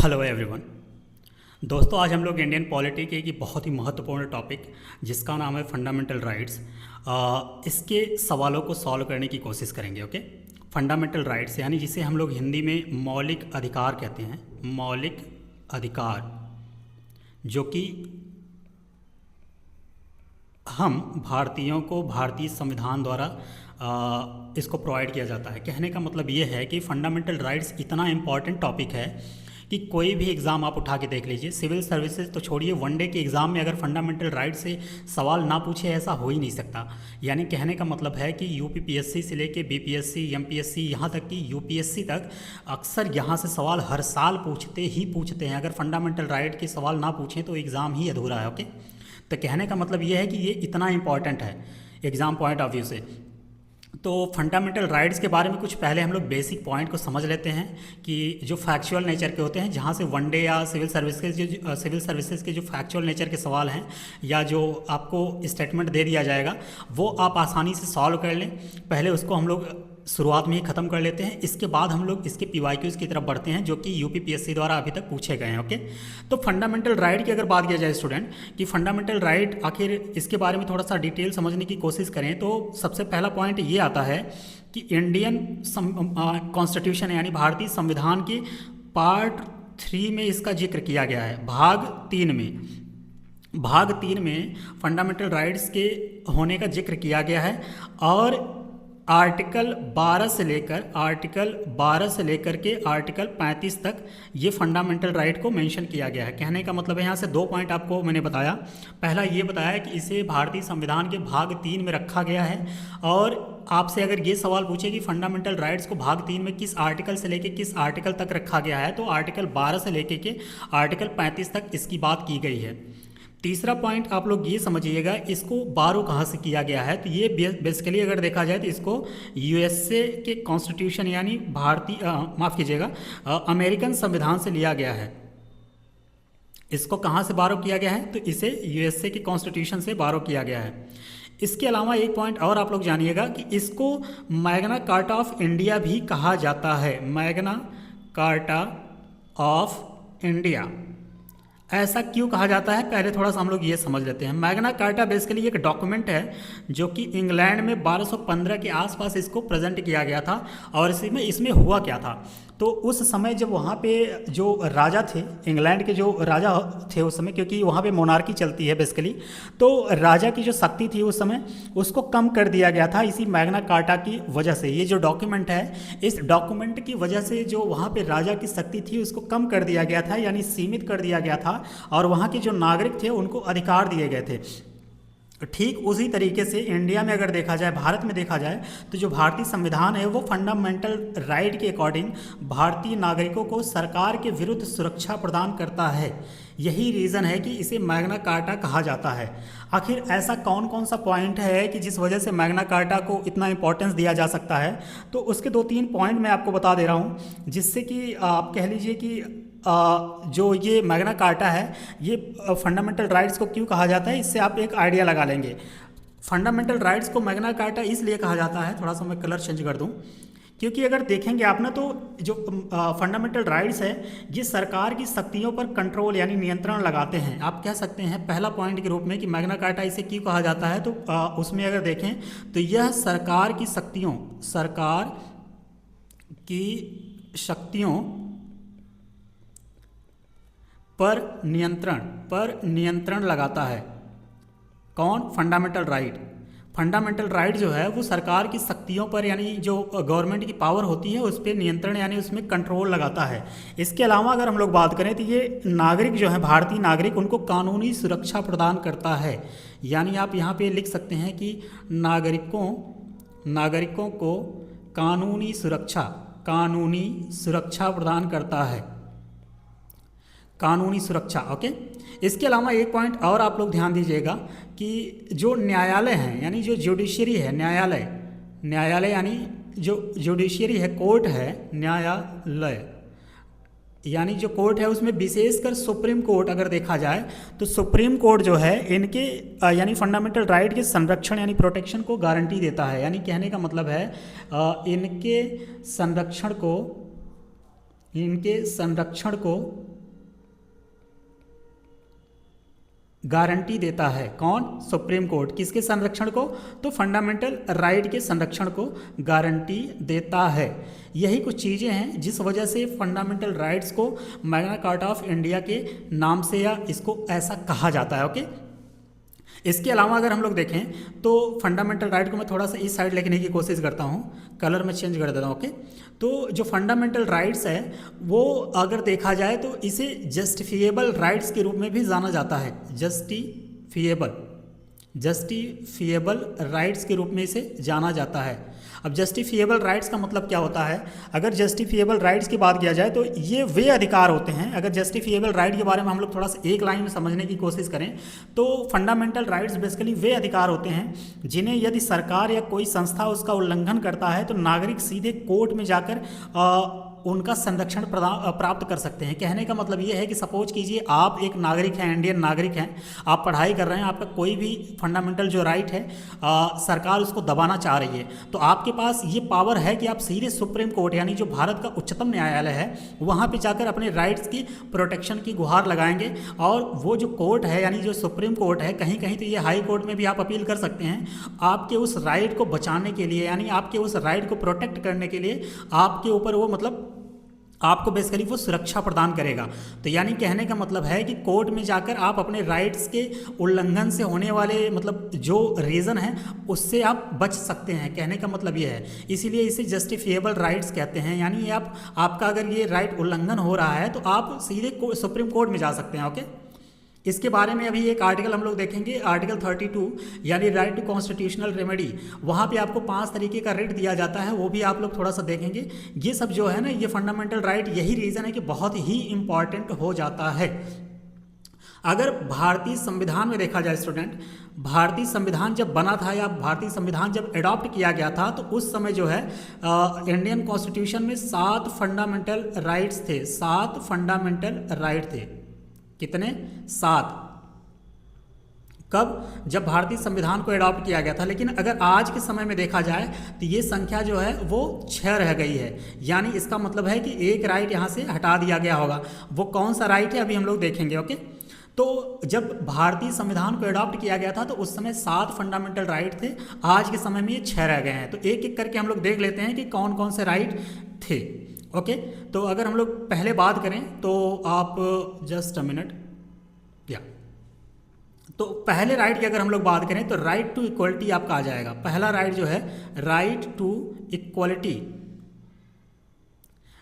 Hello everyone. दोस्तों, आज हम लोग इंडियन पॉलिटी के एक बहुत ही महत्वपूर्ण टॉपिक जिसका नाम है फंडामेंटल राइट्स, इसके सवालों को सॉल्व करने की कोशिश करेंगे। ओके, फंडामेंटल राइट्स यानी जिसे हम लोग हिंदी में मौलिक अधिकार कहते हैं। मौलिक अधिकार जो कि हम भारतीयों को भारतीय संविधान द्वारा इसको प्रोवाइड किया जाता है। कहने का मतलब ये है कि फंडामेंटल राइट्स इतना इम्पॉर्टेंट टॉपिक है कि कोई भी एग्ज़ाम आप उठा के देख लीजिए, सिविल सर्विसेज तो छोड़िए, वनडे के एग्ज़ाम में अगर फंडामेंटल राइट से सवाल ना पूछे ऐसा हो ही नहीं सकता। यानी कहने का मतलब है कि यूपीपीएससी से लेके बीपीएससी, एमपीएससी, यहाँ तक कि यूपीएससी तक अक्सर यहाँ से सवाल हर साल पूछते हैं। अगर फंडामेंटल राइट के सवाल ना पूछें तो एग्ज़ाम ही अधूरा है। ओके, तो कहने का मतलब ये है कि ये इतना इंपॉर्टेंट है एग्ज़ाम पॉइंट ऑफ व्यू से। तो फंडामेंटल राइट्स के बारे में कुछ पहले हम लोग बेसिक पॉइंट को समझ लेते हैं कि जो फैक्चुअल नेचर के होते हैं, जहाँ से वनडे या सिविल सर्विसेज के जो फैक्चुअल नेचर के सवाल हैं या जो आपको स्टेटमेंट दे दिया जाएगा वो आप आसानी से सॉल्व कर लें। पहले उसको हम लोग शुरुआत में ही ख़त्म कर लेते हैं, इसके बाद हम लोग इसके पीवाईक्यूज़ की तरफ बढ़ते हैं जो कि यूपीपीएससी द्वारा अभी तक पूछे गए हैं। ओके, तो फंडामेंटल राइट की अगर बात किया जाए स्टूडेंट कि फंडामेंटल राइट आखिर इसके बारे में थोड़ा सा डिटेल समझने की कोशिश करें तो सबसे पहला पॉइंट ये आता है कि इंडियन कॉन्स्टिट्यूशन यानी भारतीय संविधान के पार्ट 3 में इसका जिक्र किया गया है। भाग 3 में फंडामेंटल राइट्स के होने का जिक्र किया गया है और आर्टिकल 12 से लेकर के आर्टिकल 35 तक ये फंडामेंटल राइट को मेंशन किया गया है। कहने का मतलब है यहाँ से 2 पॉइंट आपको मैंने बताया। पहला ये बताया कि इसे भारतीय संविधान के भाग 3 में रखा गया है और आपसे अगर ये सवाल पूछे कि फंडामेंटल राइट्स को भाग 3 में किस आर्टिकल से लेके किस आर्टिकल तक रखा गया है तो आर्टिकल 12 से लेके के आर्टिकल 35 तक इसकी बात की गई है। तीसरा पॉइंट आप लोग ये समझिएगा, इसको बारो कहाँ से किया गया है तो ये बेसिकली अगर देखा जाए तो इसको यूएसए के कॉन्स्टिट्यूशन यानी अमेरिकन संविधान से लिया गया है। इसको कहाँ से बारो किया गया है तो इसे यूएसए के कॉन्स्टिट्यूशन से बारो किया गया है। इसके अलावा एक पॉइंट और आप लोग जानिएगा कि इसको मैग्ना कार्टा ऑफ इंडिया भी कहा जाता है। मैग्ना कार्टा ऑफ इंडिया ऐसा क्यों कहा जाता है, पहले थोड़ा सा हम लोग ये समझ लेते हैं। मैग्ना कार्टा बेसिकली एक डॉक्यूमेंट है जो कि इंग्लैंड में 1215 के आसपास इसको प्रेजेंट किया गया था। और इसमें हुआ क्या था तो उस समय जब वहाँ पे जो राजा थे, इंग्लैंड के जो राजा थे उस समय, क्योंकि वहाँ पे मोनार्की चलती है बेसिकली, तो राजा की जो शक्ति थी उस समय उसको कम कर दिया गया था इसी मैग्ना कार्टा की वजह से। ये जो डॉक्यूमेंट है, इस डॉक्यूमेंट की वजह से जो वहाँ पे राजा की शक्ति थी उसको कम कर दिया गया था, यानी सीमित कर दिया गया था और वहाँ के जो नागरिक थे उनको अधिकार दिए गए थे। ठीक उसी तरीके से इंडिया में अगर देखा जाए, भारत में देखा जाए तो जो भारतीय संविधान है वो फंडामेंटल राइट के अकॉर्डिंग भारतीय नागरिकों को सरकार के विरुद्ध सुरक्षा प्रदान करता है। यही रीज़न है कि इसे मैग्ना कार्टा कहा जाता है। आखिर ऐसा कौन कौन सा पॉइंट है कि जिस वजह से मैग्ना कार्टा को इतना इंपॉर्टेंस दिया जा सकता है, तो उसके 2-3 पॉइंट मैं आपको बता दे रहा हूँ जिससे कि आप कह लीजिए कि जो ये मैग्ना कार्टा है ये फंडामेंटल राइट्स को क्यों कहा जाता है, इससे आप एक आइडिया लगा लेंगे। फंडामेंटल राइट्स को मैग्ना कार्टा इसलिए कहा जाता है, थोड़ा सा मैं कलर चेंज कर दूं, क्योंकि अगर देखेंगे आप ना तो जो फंडामेंटल राइट्स है ये सरकार की शक्तियों पर कंट्रोल यानी नियंत्रण लगाते हैं। आप कह सकते हैं पहला पॉइंट के रूप में कि मैग्ना कार्टा इसे क्यों कहा जाता है, तो उसमें अगर देखें तो यह सरकार की शक्तियों पर नियंत्रण लगाता है। कौन? फंडामेंटल राइट जो है वो सरकार की शक्तियों पर यानी जो गवर्नमेंट की पावर होती है उस पर नियंत्रण यानी उसमें कंट्रोल लगाता है। इसके अलावा अगर हम लोग बात करें तो ये नागरिक जो है, भारतीय नागरिक, उनको कानूनी सुरक्षा प्रदान करता है। यानी आप यहाँ पे लिख सकते हैं कि नागरिकों को कानूनी सुरक्षा प्रदान करता है। कानूनी सुरक्षा। ओके, इसके अलावा एक पॉइंट और आप लोग ध्यान दीजिएगा कि जो न्यायालय हैं यानी जो जुडिशरी है, न्यायालय यानी जो जुडिशरी है, कोर्ट है, न्यायालय यानी जो कोर्ट है उसमें विशेषकर सुप्रीम कोर्ट अगर देखा जाए तो सुप्रीम कोर्ट जो है इनके यानी फंडामेंटल राइट के संरक्षण यानी प्रोटेक्शन को गारंटी देता है। यानी कहने का मतलब है इनके संरक्षण को गारंटी देता है। कौन? Supreme court. किसके संरक्षण को? तो फंडामेंटल राइट के संरक्षण को गारंटी देता है। यही कुछ चीज़ें हैं जिस वजह से फंडामेंटल राइट्स को मैग्ना कार्टा ऑफ इंडिया के नाम से या इसको ऐसा कहा जाता है। ओके, इसके अलावा अगर हम लोग देखें तो फंडामेंटल राइट को मैं थोड़ा सा इस साइड लिखने की कोशिश करता हूँ, कलर में चेंज कर देता हूँ। ओके, तो जो फंडामेंटल राइट्स है वो अगर देखा जाए तो इसे जस्टिफिएबल राइट्स के रूप में भी जाना जाता है। जस्टिफिएबल राइट्स के रूप में इसे जाना जाता है। अब जस्टिफिएबल राइट्स का मतलब क्या होता है? अगर जस्टिफिएबल राइट्स की बात किया जाए तो ये वे अधिकार होते हैं। अगर जस्टिफिएबल राइट के बारे में हम लोग थोड़ा सा एक लाइन में समझने की कोशिश करें तो फंडामेंटल राइट्स बेसिकली वे अधिकार होते हैं जिन्हें यदि सरकार या कोई संस्था उसका उल्लंघन करता है तो नागरिक सीधे कोर्ट में जाकर उनका संरक्षण प्राप्त कर सकते हैं। कहने का मतलब ये है कि सपोज कीजिए आप एक नागरिक हैं, इंडियन नागरिक हैं, आप पढ़ाई कर रहे हैं, आपका कोई भी फंडामेंटल जो राइट है सरकार उसको दबाना चाह रही है, तो आपके पास ये पावर है कि आप सीधे सुप्रीम कोर्ट यानी जो भारत का उच्चतम न्यायालय है वहाँ पर जाकर अपने राइट्स की प्रोटेक्शन की गुहार लगाएंगे। और वो जो कोर्ट है यानी जो सुप्रीम कोर्ट है, कहीं कहीं तो ये हाई कोर्ट में भी आप अपील कर सकते हैं, आपके उस राइट को बचाने के लिए यानी आपके उस राइट को प्रोटेक्ट करने के लिए आपके ऊपर वो मतलब आपको बेसिकली वो सुरक्षा प्रदान करेगा। तो यानी कहने का मतलब है कि कोर्ट में जाकर आप अपने राइट्स के उल्लंघन से होने वाले मतलब जो रीज़न है उससे आप बच सकते हैं। कहने का मतलब ये है, इसीलिए इसे जस्टिफिएबल राइट्स कहते हैं। यानी आपका अगर ये राइट उल्लंघन हो रहा है तो आप सीधे सुप्रीम कोर्ट में जा सकते हैं। ओके, इसके बारे में अभी एक आर्टिकल हम लोग देखेंगे, आर्टिकल 32 यानी राइट टू कॉन्स्टिट्यूशनल रेमेडी। वहाँ पे आपको 5 तरीके का रिट दिया जाता है, वो भी आप लोग थोड़ा सा देखेंगे। ये सब जो है ना, ये फंडामेंटल राइट यही रीज़न है कि बहुत ही इम्पॉर्टेंट हो जाता है। अगर भारतीय संविधान में देखा जाए स्टूडेंट, भारतीय संविधान जब बना था या भारतीय संविधान जब एडॉप्ट किया गया था तो उस समय जो है इंडियन कॉन्स्टिट्यूशन में 7 फंडामेंटल राइट्स थे। 7 फंडामेंटल राइट थे। कितने? 7। कब? जब भारतीय संविधान को एडॉप्ट किया गया था। लेकिन अगर आज के समय में देखा जाए तो ये संख्या जो है वो 6 रह गई है। यानी इसका मतलब है कि एक राइट यहाँ से हटा दिया गया होगा। वो कौन सा राइट है अभी हम लोग देखेंगे। ओके, तो जब भारतीय संविधान को एडॉप्ट किया गया था तो उस समय 7 फंडामेंटल राइट थे, आज के समय में ये 6 रह गए हैं। तो एक एक करके हम लोग देख लेते हैं कि कौन कौन से राइट थे। ओके, तो अगर हम लोग पहले बात करें तो आप जस्ट अ मिनट या तो पहले राइट की अगर हम लोग बात करें तो राइट टू इक्वलिटी आपका आ जाएगा। पहला राइट जो है right to equality.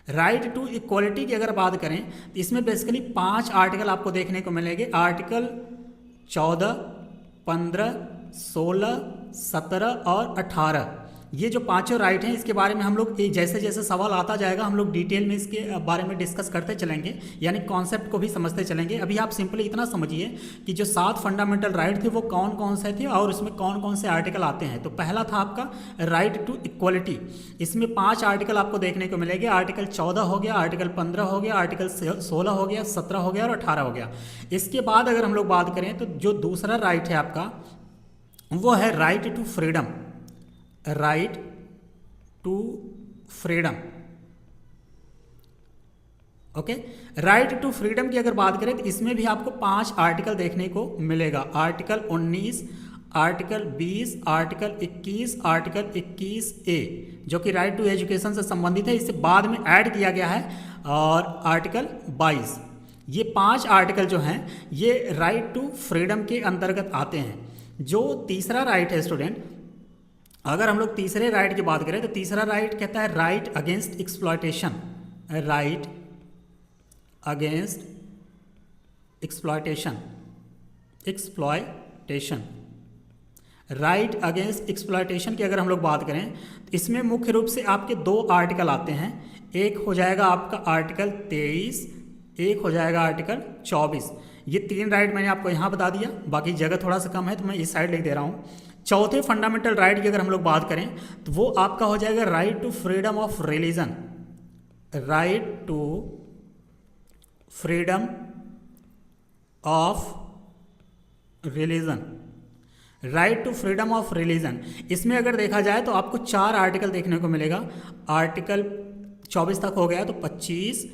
Right to equality की अगर बात करें तो इसमें बेसिकली 5 आर्टिकल आपको देखने को मिलेंगे। आर्टिकल 14, 15, 16, 17 और 18। ये जो 5 राइट हैं इसके बारे में हम लोग जैसे जैसे सवाल आता जाएगा हम लोग डिटेल में इसके बारे में डिस्कस करते चलेंगे, यानी कॉन्सेप्ट को भी समझते चलेंगे। अभी आप सिंपली इतना समझिए कि जो 7 फंडामेंटल राइट थे वो कौन कौन से थे और उसमें कौन कौन से आर्टिकल आते हैं। तो पहला था आपका राइट टू इक्वलिटी। इसमें 5 आर्टिकल आपको देखने को मिलेंगे। आर्टिकल 14 हो गया, आर्टिकल 15 हो गया, आर्टिकल 16 हो गया, 17 हो गया और 18 हो गया। इसके बाद अगर हम लोग बात करें तो जो दूसरा राइट है आपका वो है right to freedom. Right to freedom. Okay, right to freedom की अगर बात करें तो इसमें भी आपको 5 आर्टिकल देखने को मिलेगा। Article 19, article 20, article 21, article 21A जो कि राइट टू एजुकेशन से संबंधित है, इसे बाद में ऐड किया गया है, और आर्टिकल 22। ये 5 आर्टिकल जो हैं ये राइट टू फ्रीडम के अंतर्गत आते हैं। जो तीसरा राइट है स्टूडेंट, अगर हम लोग तीसरे राइट की बात करें तो तीसरा राइट कहता है right against exploitation. Right against exploitation. Right against exploitation की अगर हम लोग बात करें तो इसमें मुख्य रूप से आपके 2 आर्टिकल आते हैं। एक हो जाएगा आपका आर्टिकल 23, एक हो जाएगा आर्टिकल 24। ये 3 राइट मैंने आपको यहाँ बता दिया, बाकी जगह थोड़ा सा कम है तो मैं इस साइड लिख दे रहा हूँ। चौथे फंडामेंटल राइट की अगर हम लोग बात करें तो वो आपका हो जाएगा right to freedom of religion. Right to freedom of religion. Right to freedom of religion, इसमें अगर देखा जाए तो आपको 4 आर्टिकल देखने को मिलेगा। आर्टिकल 24 तक हो गया तो 25,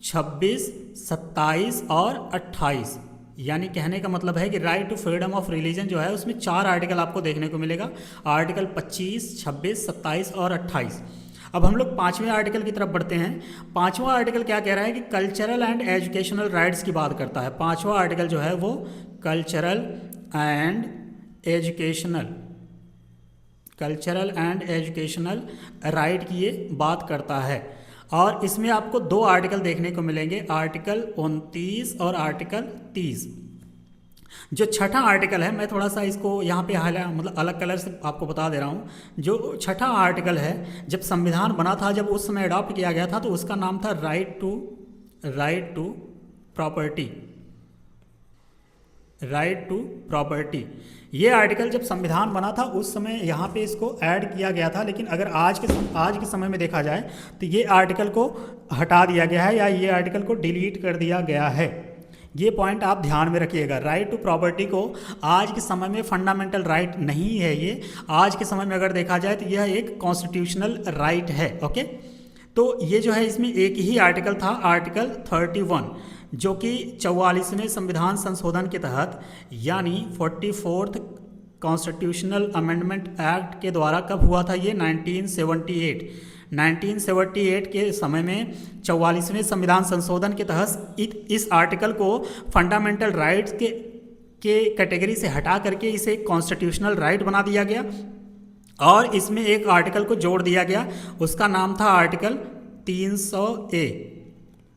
26, 27 और 28। यानी कहने का मतलब है कि right to freedom of religion जो है उसमें 4 आर्टिकल आपको देखने को मिलेगा, आर्टिकल 25, 26, 27 और 28। अब हम लोग 5वें आर्टिकल की तरफ बढ़ते हैं। 5वां आर्टिकल क्या कह रहा है कि कल्चरल एंड एजुकेशनल राइट्स की बात करता है। 5वां आर्टिकल जो है वो कल्चरल एंड एजुकेशनल राइट की ये बात करता है, और इसमें आपको 2 आर्टिकल देखने को मिलेंगे, आर्टिकल 29 और आर्टिकल 30। जो छठा आर्टिकल है, मैं थोड़ा सा इसको यहाँ पे मतलब अलग कलर से आपको बता दे रहा हूँ। जो छठा आर्टिकल है, जब संविधान बना था, जब उस समय अडॉप्ट किया गया था, तो उसका नाम था राइट टू प्रॉपर्टी। ये आर्टिकल जब संविधान बना था उस समय यहाँ पे इसको ऐड किया गया था, लेकिन अगर आज के समय में देखा जाए तो ये आर्टिकल को हटा दिया गया है या ये आर्टिकल को डिलीट कर दिया गया है। ये पॉइंट आप ध्यान में रखिएगा। राइट टू प्रॉपर्टी को आज के समय में फंडामेंटल राइट नहीं है, ये आज के समय में अगर देखा जाए तो यह एक कॉन्स्टिट्यूशनल राइट है। ओके, तो ये जो है इसमें एक ही आर्टिकल था, आर्टिकल 31, जो कि 44वें संविधान संशोधन के तहत यानी 44th कॉन्स्टिट्यूशनल अमेंडमेंट एक्ट के द्वारा कब हुआ था ये 1978 के समय में 44वें संविधान संशोधन के तहत इस आर्टिकल को फंडामेंटल राइट्स के कैटेगरी से हटा करके इसे कॉन्स्टिट्यूशनल राइट बना दिया गया, और इसमें एक आर्टिकल को जोड़ दिया गया, उसका नाम था आर्टिकल 300A।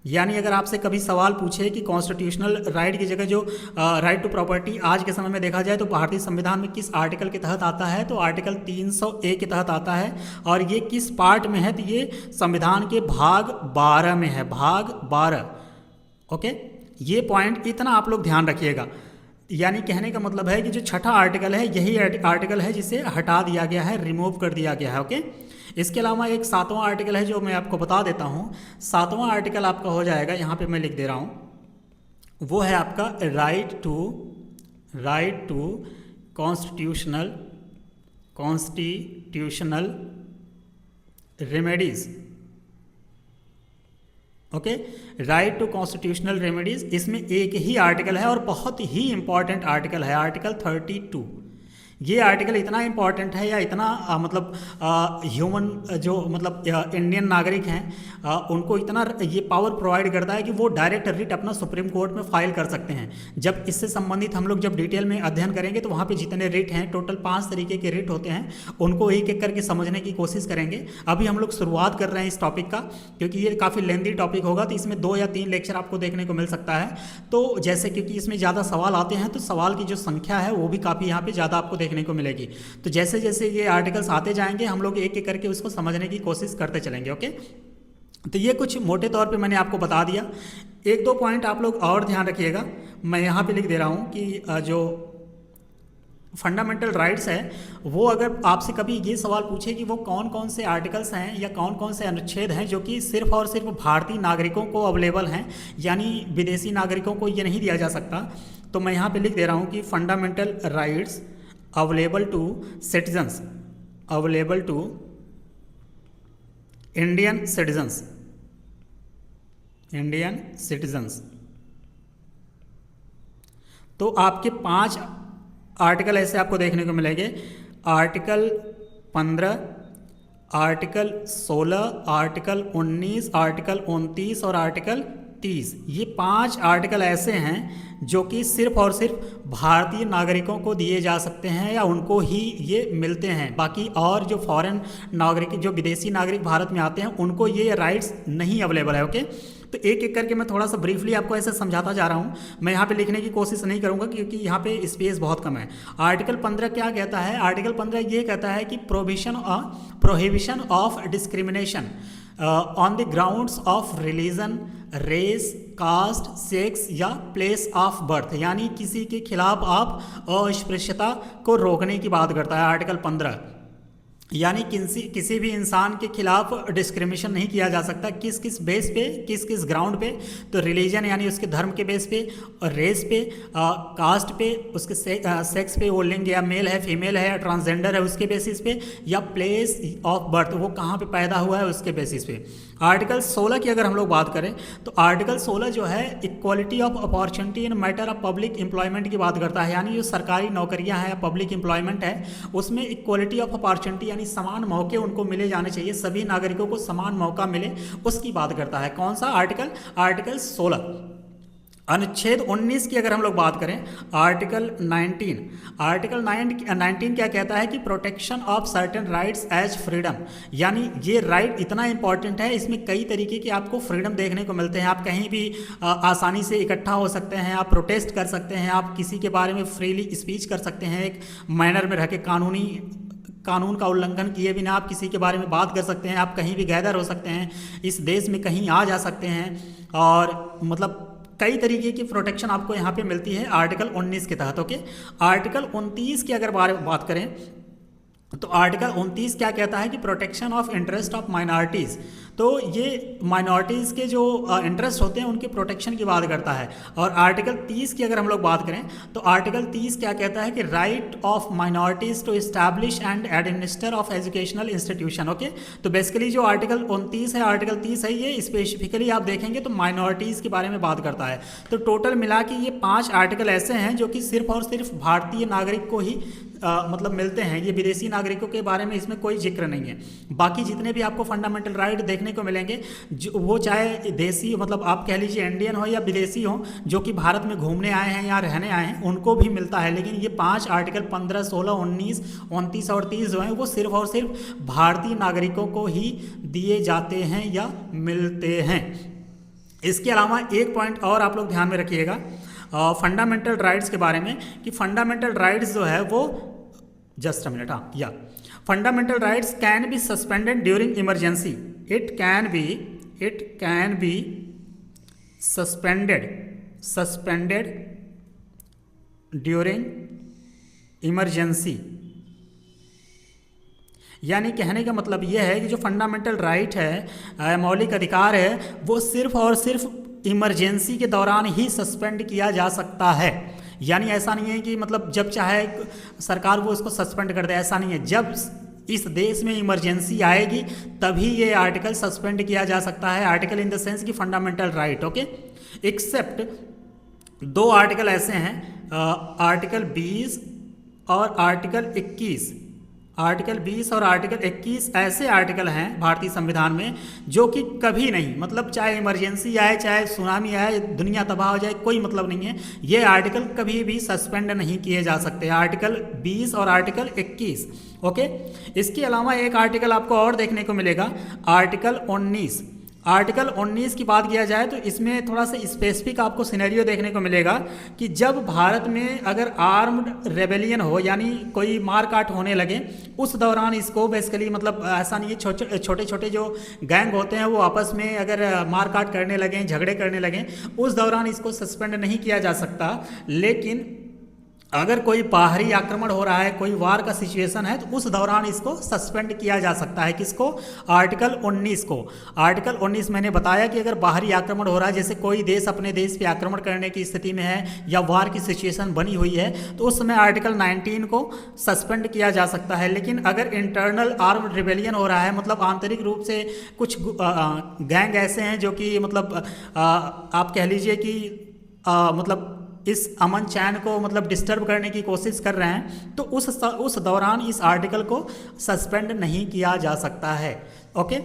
यानी अगर आपसे कभी सवाल पूछे कि कॉन्स्टिट्यूशनल राइट की जगह जो राइट टू प्रॉपर्टी आज के समय में देखा जाए तो भारतीय संविधान में किस आर्टिकल के तहत आता है, तो आर्टिकल 300A के तहत आता है, और ये किस पार्ट में है, तो ये संविधान के भाग 12 में है, भाग 12। ओके, ये पॉइंट इतना आप लोग ध्यान रखिएगा। यानी कहने का मतलब है कि जो छठा आर्टिकल है यही आर्टिकल है जिसे हटा दिया गया है, रिमूव कर दिया गया है। ओके, इसके अलावा एक 7वां आर्टिकल है जो मैं आपको बता देता हूँ। 7वां आर्टिकल आपका हो जाएगा, यहाँ it पे मैं लिख दे रहा हूँ, वो है आपका right to constitutional remedies. Okay, right to constitutional remedies, इसमें एक ही आर्टिकल है और बहुत ही इंपॉर्टेंट आर्टिकल है, आर्टिकल 32। ये आर्टिकल इतना इम्पॉर्टेंट है या इतना मतलब ह्यूमन जो मतलब इंडियन नागरिक हैं उनको इतना ये पावर प्रोवाइड करता है कि वो डायरेक्ट रिट अपना सुप्रीम कोर्ट में फाइल कर सकते हैं। जब इससे संबंधित हम लोग जब डिटेल में अध्ययन करेंगे तो वहाँ पे जितने रिट हैं, टोटल 5 तरीके के रिट होते हैं, उनको एक एक करके समझने की कोशिश करेंगे। अभी हम लोग शुरुआत कर रहे हैं इस टॉपिक का, क्योंकि ये काफ़ी लेंदी टॉपिक होगा, तो इसमें 2 या 3 लेक्चर आपको देखने को मिल सकता है। तो जैसे क्योंकि इसमें ज़्यादा सवाल आते हैं तो सवाल की जो संख्या है वो भी काफ़ी यहाँ पर ज़्यादा आपको देखने को मिलेगी। तो जैसे जैसे ये आर्टिकल्स आते जाएंगे हम लोग एक एक करके उसको समझने की कोशिश करते चलेंगे। ओके, तो ये कुछ मोटे तौर पे मैंने आपको बता दिया। 1-2 पॉइंट आप लोग और ध्यान रखिएगा, मैं यहाँ पे लिख दे रहा हूँ कि जो फंडामेंटल राइट्स है वो अगर आपसे कभी ये सवाल पूछे कि वो कौन कौन से आर्टिकल्स हैं या कौन कौन से अनुच्छेद हैं जो कि सिर्फ और सिर्फ भारतीय नागरिकों को अवेलेबल हैं, यानी विदेशी नागरिकों को ये नहीं दिया जा सकता, तो मैं यहाँ पे लिख दे रहा हूँ कि fundamental rights available to citizens, available to Indian citizens. तो आपके 5 आर्टिकल ऐसे आपको देखने को मिलेंगे, आर्टिकल 15, आर्टिकल 16, आर्टिकल 19, आर्टिकल 29 और आर्टिकल 30। ये 5 आर्टिकल ऐसे हैं जो कि सिर्फ और सिर्फ भारतीय नागरिकों को दिए जा सकते हैं या उनको ही ये मिलते हैं। बाकी और जो फॉरेन नागरिक, जो विदेशी नागरिक भारत में आते हैं, उनको ये राइट्स नहीं अवेलेबल है। ओके, तो एक एक करके मैं थोड़ा सा ब्रीफली आपको ऐसे समझाता जा रहा हूँ। मैं यहाँ पे लिखने की कोशिश नहीं करूँगा क्योंकि यहाँ पे स्पेस बहुत कम है। आर्टिकल 15 क्या कहता है? आर्टिकल 15 ये कहता है कि prohibition of discrimination on the grounds of religion, race, caste, sex या प्लेस ऑफ बर्थ, यानी किसी के खिलाफ आप अस्पृश्यता को रोकने की बात करता है आर्टिकल 15। यानी किसी भी इंसान के खिलाफ डिस्क्रिमिनेशन नहीं किया जा सकता, किस किस बेस पे, किस किस ग्राउंड पे, तो रिलीजन यानी उसके धर्म के बेस पे, और रेस पे, कास्ट पे, उसके सेक्स पे, वो लिंग या मेल है, फीमेल है, ट्रांसजेंडर है उसके बेसिस पे, या प्लेस ऑफ बर्थ, वो कहाँ पे पैदा हुआ है उसके बेसिस पे। आर्टिकल 16 की अगर हम लोग बात करें तो आर्टिकल 16 जो है equality of opportunity in matter of public employment की बात करता है, यानी जो सरकारी नौकरियां हैं, पब्लिक एम्प्लॉयमेंट है, उसमें इक्वालिटी ऑफ अपॉर्चुनिटी यानी समान मौके उनको मिले जाने चाहिए, सभी नागरिकों को समान मौका मिले, उसकी बात करता है। कौन सा आर्टिकल? आर्टिकल 16। अनुच्छेद 19 की अगर हम लोग बात करें, आर्टिकल 19, आर्टिकल 19 क्या कहता है कि protection of certain rights as freedom, यानी ये राइट इतना इंपॉर्टेंट है, इसमें कई तरीके के आपको फ्रीडम देखने को मिलते हैं। आप कहीं भी आसानी से इकट्ठा हो सकते हैं, आप प्रोटेस्ट कर सकते हैं, आप किसी के बारे में फ्रीली स्पीच कर सकते हैं, एक मैनर में रह के कानून का उल्लंघन किए बिना आप किसी के बारे में बात कर सकते हैं, आप कहीं भी गैदर हो सकते हैं, इस देश में कहीं आ जा सकते हैं, और मतलब कई तरीके की प्रोटेक्शन आपको यहाँ पे मिलती है आर्टिकल 19 के तहत। ओके, आर्टिकल 29 की अगर बात करें तो आर्टिकल 29 क्या कहता है कि protection of interest of minorities, तो ये माइनॉरिटीज़ के जो इंटरेस्ट होते हैं उनके प्रोटेक्शन की बात करता है। और आर्टिकल 30 की अगर हम लोग बात करें तो आर्टिकल 30 क्या कहता है कि right of minorities to establish and administer of educational institution. Okay, तो बेसिकली जो आर्टिकल 29 है, आर्टिकल 30 है, ये स्पेसिफिकली आप देखेंगे तो माइनॉरिटीज़ के बारे में बात करता है। तो टोटल मिला के ये 5 आर्टिकल ऐसे हैं जो कि सिर्फ और सिर्फ भारतीय नागरिक को ही मतलब मिलते हैं, ये विदेशी नागरिकों के बारे में इसमें कोई जिक्र नहीं है। बाकी जितने भी आपको फंडामेंटल राइट देखने को मिलेंगे, जो वो चाहे देसी मतलब आप कह लीजिए इंडियन हो या विदेशी हो, जो कि भारत में घूमने आए हैं या रहने आए हैं, उनको भी मिलता है। लेकिन ये 5 आर्टिकल 15, 16, 19, 29 और 30 जो हैं वो सिर्फ और सिर्फ भारतीय नागरिकों को ही दिए जाते हैं या मिलते हैं। इसके अलावा एक पॉइंट और आप लोग ध्यान में रखिएगा फंडामेंटल राइट्स के बारे में, कि फंडामेंटल राइट्स जो है वो जस्ट अ मिनट, हाँ, या fundamental rights can be suspended during emergency, it can be suspended during emergency. यानी कहने का मतलब यह है कि जो फंडामेंटल राइट है, मौलिक अधिकार है, वो सिर्फ और सिर्फ इमरजेंसी के दौरान ही सस्पेंड किया जा सकता है। यानी ऐसा नहीं है कि मतलब जब चाहे सरकार वो उसको सस्पेंड कर दे, ऐसा नहीं है। जब इस देश में इमरजेंसी आएगी तभी ये आर्टिकल सस्पेंड किया जा सकता है। आर्टिकल इन द सेंस की fundamental right. Okay, except 2 article ऐसे हैं, आर्टिकल 20 और आर्टिकल 21। आर्टिकल 20 और आर्टिकल 21 ऐसे आर्टिकल हैं भारतीय संविधान में जो कि कभी नहीं, मतलब चाहे इमरजेंसी आए, चाहे सुनामी आए, दुनिया तबाह हो जाए, कोई मतलब नहीं है, ये आर्टिकल कभी भी सस्पेंड नहीं किए जा सकते। आर्टिकल 20 और आर्टिकल 21। ओके, इसके अलावा एक आर्टिकल आपको और देखने को मिलेगा, आर्टिकल 19। आर्टिकल 19 की बात किया जाए तो इसमें थोड़ा सा स्पेसिफिक आपको सिनेरियो देखने को मिलेगा कि जब भारत में अगर आर्म्ड रेबेलियन हो, यानी कोई मारकाट होने लगे, उस दौरान इसको बेसिकली मतलब ऐसा नहीं है, छोटे छोटे जो गैंग होते हैं वो आपस में अगर मारकाट करने लगें, झगड़े करने लगें, उस दौरान इसको सस्पेंड नहीं किया जा सकता। लेकिन अगर कोई बाहरी आक्रमण हो रहा है, कोई वार का सिचुएशन है, तो उस दौरान इसको सस्पेंड किया जा सकता है। किसको? आर्टिकल 19 को। आर्टिकल 19 मैंने बताया कि अगर बाहरी आक्रमण हो रहा है, जैसे कोई देश अपने देश पे आक्रमण करने की स्थिति में है या वार की सिचुएशन बनी हुई है, तो उस समय आर्टिकल 19 को सस्पेंड किया जा सकता है। लेकिन अगर इंटरनल आर्म्ड रिबेलियन हो रहा है, मतलब आंतरिक रूप से कुछ गैंग ऐसे हैं जो कि मतलब आप कह लीजिए कि मतलब इस अमन चैन को मतलब डिस्टर्ब करने की कोशिश कर रहे हैं, तो उस दौरान इस आर्टिकल को सस्पेंड नहीं किया जा सकता है। ओके,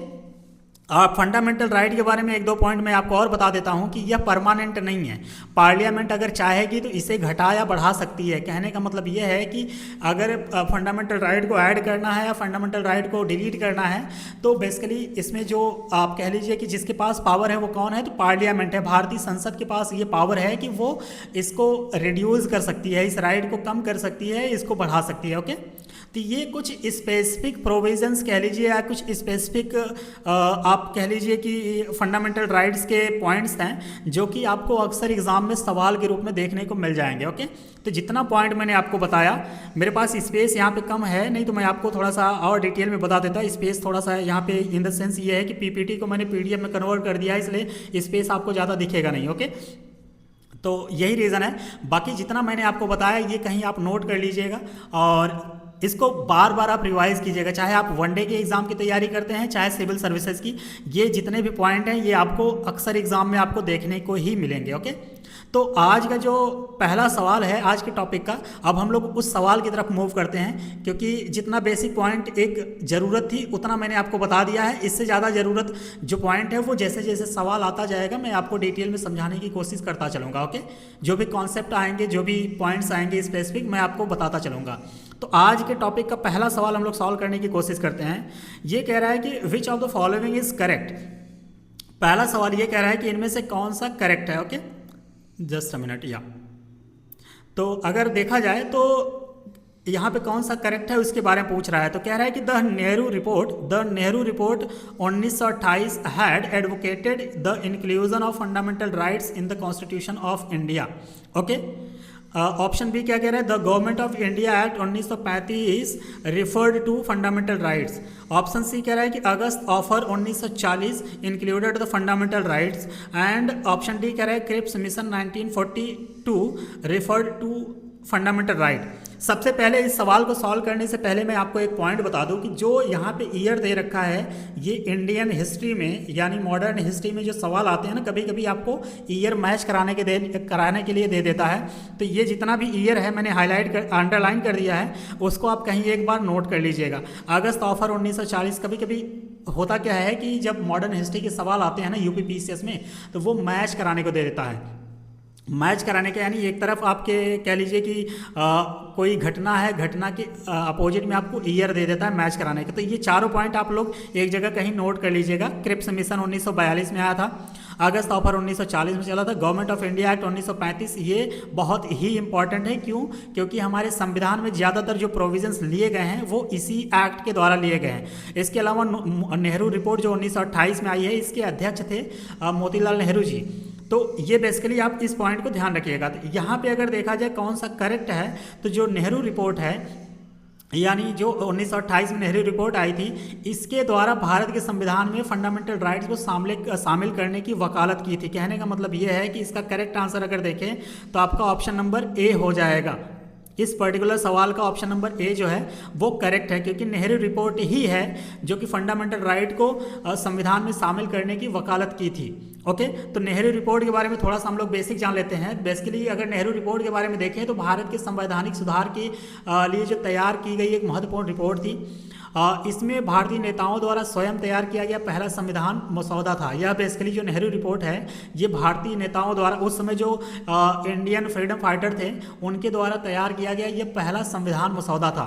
फंडामेंटल राइट के बारे में 1-2 पॉइंट मैं आपको और बता देता हूं कि यह परमानेंट नहीं है। पार्लियामेंट अगर चाहेगी तो इसे घटा या बढ़ा सकती है। कहने का मतलब यह है कि अगर फंडामेंटल राइट को ऐड करना है या फंडामेंटल राइट को डिलीट करना है, तो बेसिकली इसमें जो आप कह लीजिए कि जिसके पास पावर है वो कौन है, तो पार्लियामेंट है। भारतीय संसद के पास ये पावर है कि वो इसको रिड्यूस कर सकती है, इस राइट को कम कर सकती है, इसको बढ़ा सकती है। ओके, तो ये कुछ स्पेसिफिक प्रोविजंस कह लीजिए या कुछ स्पेसिफिक आप कह लीजिए कि फंडामेंटल राइट्स के पॉइंट्स हैं जो कि आपको अक्सर एग्जाम में सवाल के रूप में देखने को मिल जाएंगे। ओके, तो जितना पॉइंट मैंने आपको बताया, मेरे पास स्पेस यहाँ पे कम है, नहीं तो मैं आपको थोड़ा सा और डिटेल में बता देता। स्पेस थोड़ा सा यहाँ पे इन द सेंस ये है कि पीपीटी को मैंने पीडीएफ में कन्वर्ट कर दिया है, इसलिए स्पेस आपको ज़्यादा दिखेगा नहीं। ओके, तो यही रीज़न है। बाकी जितना मैंने आपको बताया ये कहीं आप नोट कर लीजिएगा, और इसको बार बार आप रिवाइज कीजिएगा, चाहे आप वनडे के एग्जाम की तैयारी करते हैं चाहे सिविल सर्विसेज की। ये जितने भी पॉइंट हैं ये आपको अक्सर एग्जाम में आपको देखने को ही मिलेंगे। ओके, तो आज का जो पहला सवाल है आज के टॉपिक का, अब हम लोग उस सवाल की तरफ मूव करते हैं, क्योंकि जितना बेसिक पॉइंट एक ज़रूरत थी उतना मैंने आपको बता दिया है। इससे ज़्यादा ज़रूरत जो पॉइंट है वो जैसे जैसे सवाल आता जाएगा मैं आपको डिटेल में समझाने की कोशिश करता चलूँगा। ओके, जो भी कॉन्सेप्ट आएंगे, जो भी पॉइंट्स आएंगे स्पेसिफिक, मैं आपको बताता चलूँगा। तो आज के टॉपिक का पहला सवाल हम लोग सॉल्व करने की कोशिश करते हैं। ये कह रहा है कि which of the following is correct. पहला सवाल ये कह रहा है कि इनमें से कौन सा करेक्ट है। Okay, just a minute. या तो अगर देखा जाए तो यहाँ पे कौन सा करेक्ट है उसके बारे में पूछ रहा है। तो कह रहा है कि the Nehru report 1928 had advocated the inclusion of fundamental rights in the constitution of India. Okay, option B क्या कह रहा है, the government of India act 1935 referred to fundamental rights. Option C कह रहा है कि August offer 1940 included the fundamental rights. And option D कह रहा है Cripps mission 1942 referred to fundamental right. सबसे पहले इस सवाल को सॉल्व करने से पहले मैं आपको एक पॉइंट बता दूं कि जो यहाँ पे ईयर दे रखा है ये इंडियन हिस्ट्री में यानी मॉडर्न हिस्ट्री में जो सवाल आते हैं ना, कभी कभी आपको ईयर मैच कराने के लिए दे देता है। तो ये जितना भी ईयर है मैंने अंडरलाइन कर दिया है, उसको आप कहीं एक बार नोट कर लीजिएगा। अगस्त ऑफर 1940, कभी कभी होता क्या है कि जब मॉडर्न हिस्ट्री के सवाल आते हैं ना यूपीपीसीएस में, तो वो मैच कराने को दे देता है। मैच कराने के यानी एक तरफ आपके कह लीजिए कि कोई घटना है, घटना के अपोजिट में आपको ईयर दे देता है मैच कराने के। तो ये चारों पॉइंट आप लोग एक जगह कहीं नोट कर लीजिएगा। क्रिप्स मिशन 1942 में आया था, अगस्त ऑफर 1940 में चला था, गवर्नमेंट ऑफ इंडिया एक्ट 1935 ये बहुत ही इंपॉर्टेंट है। क्यों? क्योंकि हमारे संविधान में ज़्यादातर जो प्रोविजंस लिए गए हैं वो इसी एक्ट के द्वारा लिए गए हैं। इसके अलावा नेहरू रिपोर्ट जो 1928 में आई है, इसके अध्यक्ष थे मोतीलाल नेहरू जी। तो ये बेसिकली आप इस पॉइंट को ध्यान रखिएगा। तो यहाँ पे अगर देखा जाए कौन सा करेक्ट है, तो जो नेहरू रिपोर्ट है यानी जो 1928 में नेहरू रिपोर्ट आई थी, इसके द्वारा भारत के संविधान में फंडामेंटल राइट्स को शामिल करने की वकालत की थी। कहने का मतलब ये है कि इसका करेक्ट आंसर अगर देखें तो आपका ऑप्शन नंबर ए हो जाएगा। इस पर्टिकुलर सवाल का ऑप्शन नंबर ए जो है वो करेक्ट है, क्योंकि नेहरू रिपोर्ट ही है जो कि फंडामेंटल राइट को संविधान में शामिल करने की वकालत की थी। ओके, तो नेहरू रिपोर्ट के बारे में थोड़ा सा हम लोग बेसिक जान लेते हैं। बेसिकली अगर नेहरू रिपोर्ट के बारे में देखें तो भारत के संवैधानिक सुधार के लिए जो तैयार की गई एक महत्वपूर्ण रिपोर्ट थी। इसमें भारतीय नेताओं द्वारा स्वयं तैयार किया गया पहला संविधान मसौदा था। यह बेसिकली जो नेहरू रिपोर्ट है ये भारतीय नेताओं द्वारा, उस समय जो इंडियन फ्रीडम फाइटर थे उनके द्वारा तैयार किया गया ये पहला संविधान मसौदा था।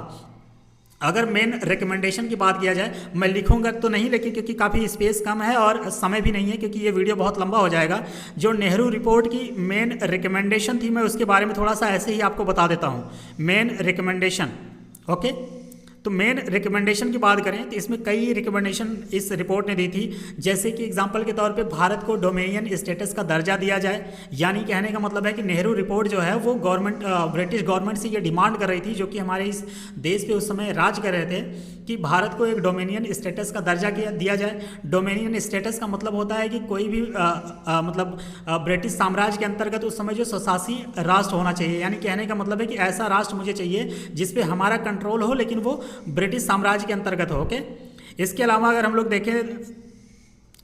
अगर मेन रिकमेंडेशन की बात किया जाए, मैं लिखूंगा तो नहीं लेकिन क्योंकि काफ़ी स्पेस कम है और समय भी नहीं है, क्योंकि ये वीडियो बहुत लंबा हो जाएगा। जो नेहरू रिपोर्ट की मेन रिकमेंडेशन थी मैं उसके बारे में थोड़ा सा ऐसे ही आपको बता देता हूँ। मेन रिकमेंडेशन, ओके, तो मेन रिकमेंडेशन की बात करें तो इसमें कई रिकमेंडेशन इस रिपोर्ट ने दी थी। जैसे कि एग्जांपल के तौर पे भारत को डोमेनियन स्टेटस का दर्जा दिया जाए। यानी कहने का मतलब है कि नेहरू रिपोर्ट जो है वो ब्रिटिश गवर्नमेंट से ये डिमांड कर रही थी, जो कि हमारे इस देश पे उस समय राज कर रहे थे, कि भारत को एक डोमेनियन स्टेटस का दर्जा दिया जाए। डोमेनियन स्टेटस का मतलब होता है कि कोई भी मतलब ब्रिटिश साम्राज्य के अंतर्गत उस समय जो स्वशासी राष्ट्र होना चाहिए। यानी कहने का मतलब है कि ऐसा राष्ट्र मुझे चाहिए जिसपे हमारा कंट्रोल हो लेकिन वो ब्रिटिश साम्राज्य के अंतर्गत हो। ओके, इसके अलावा अगर हम लोग देखें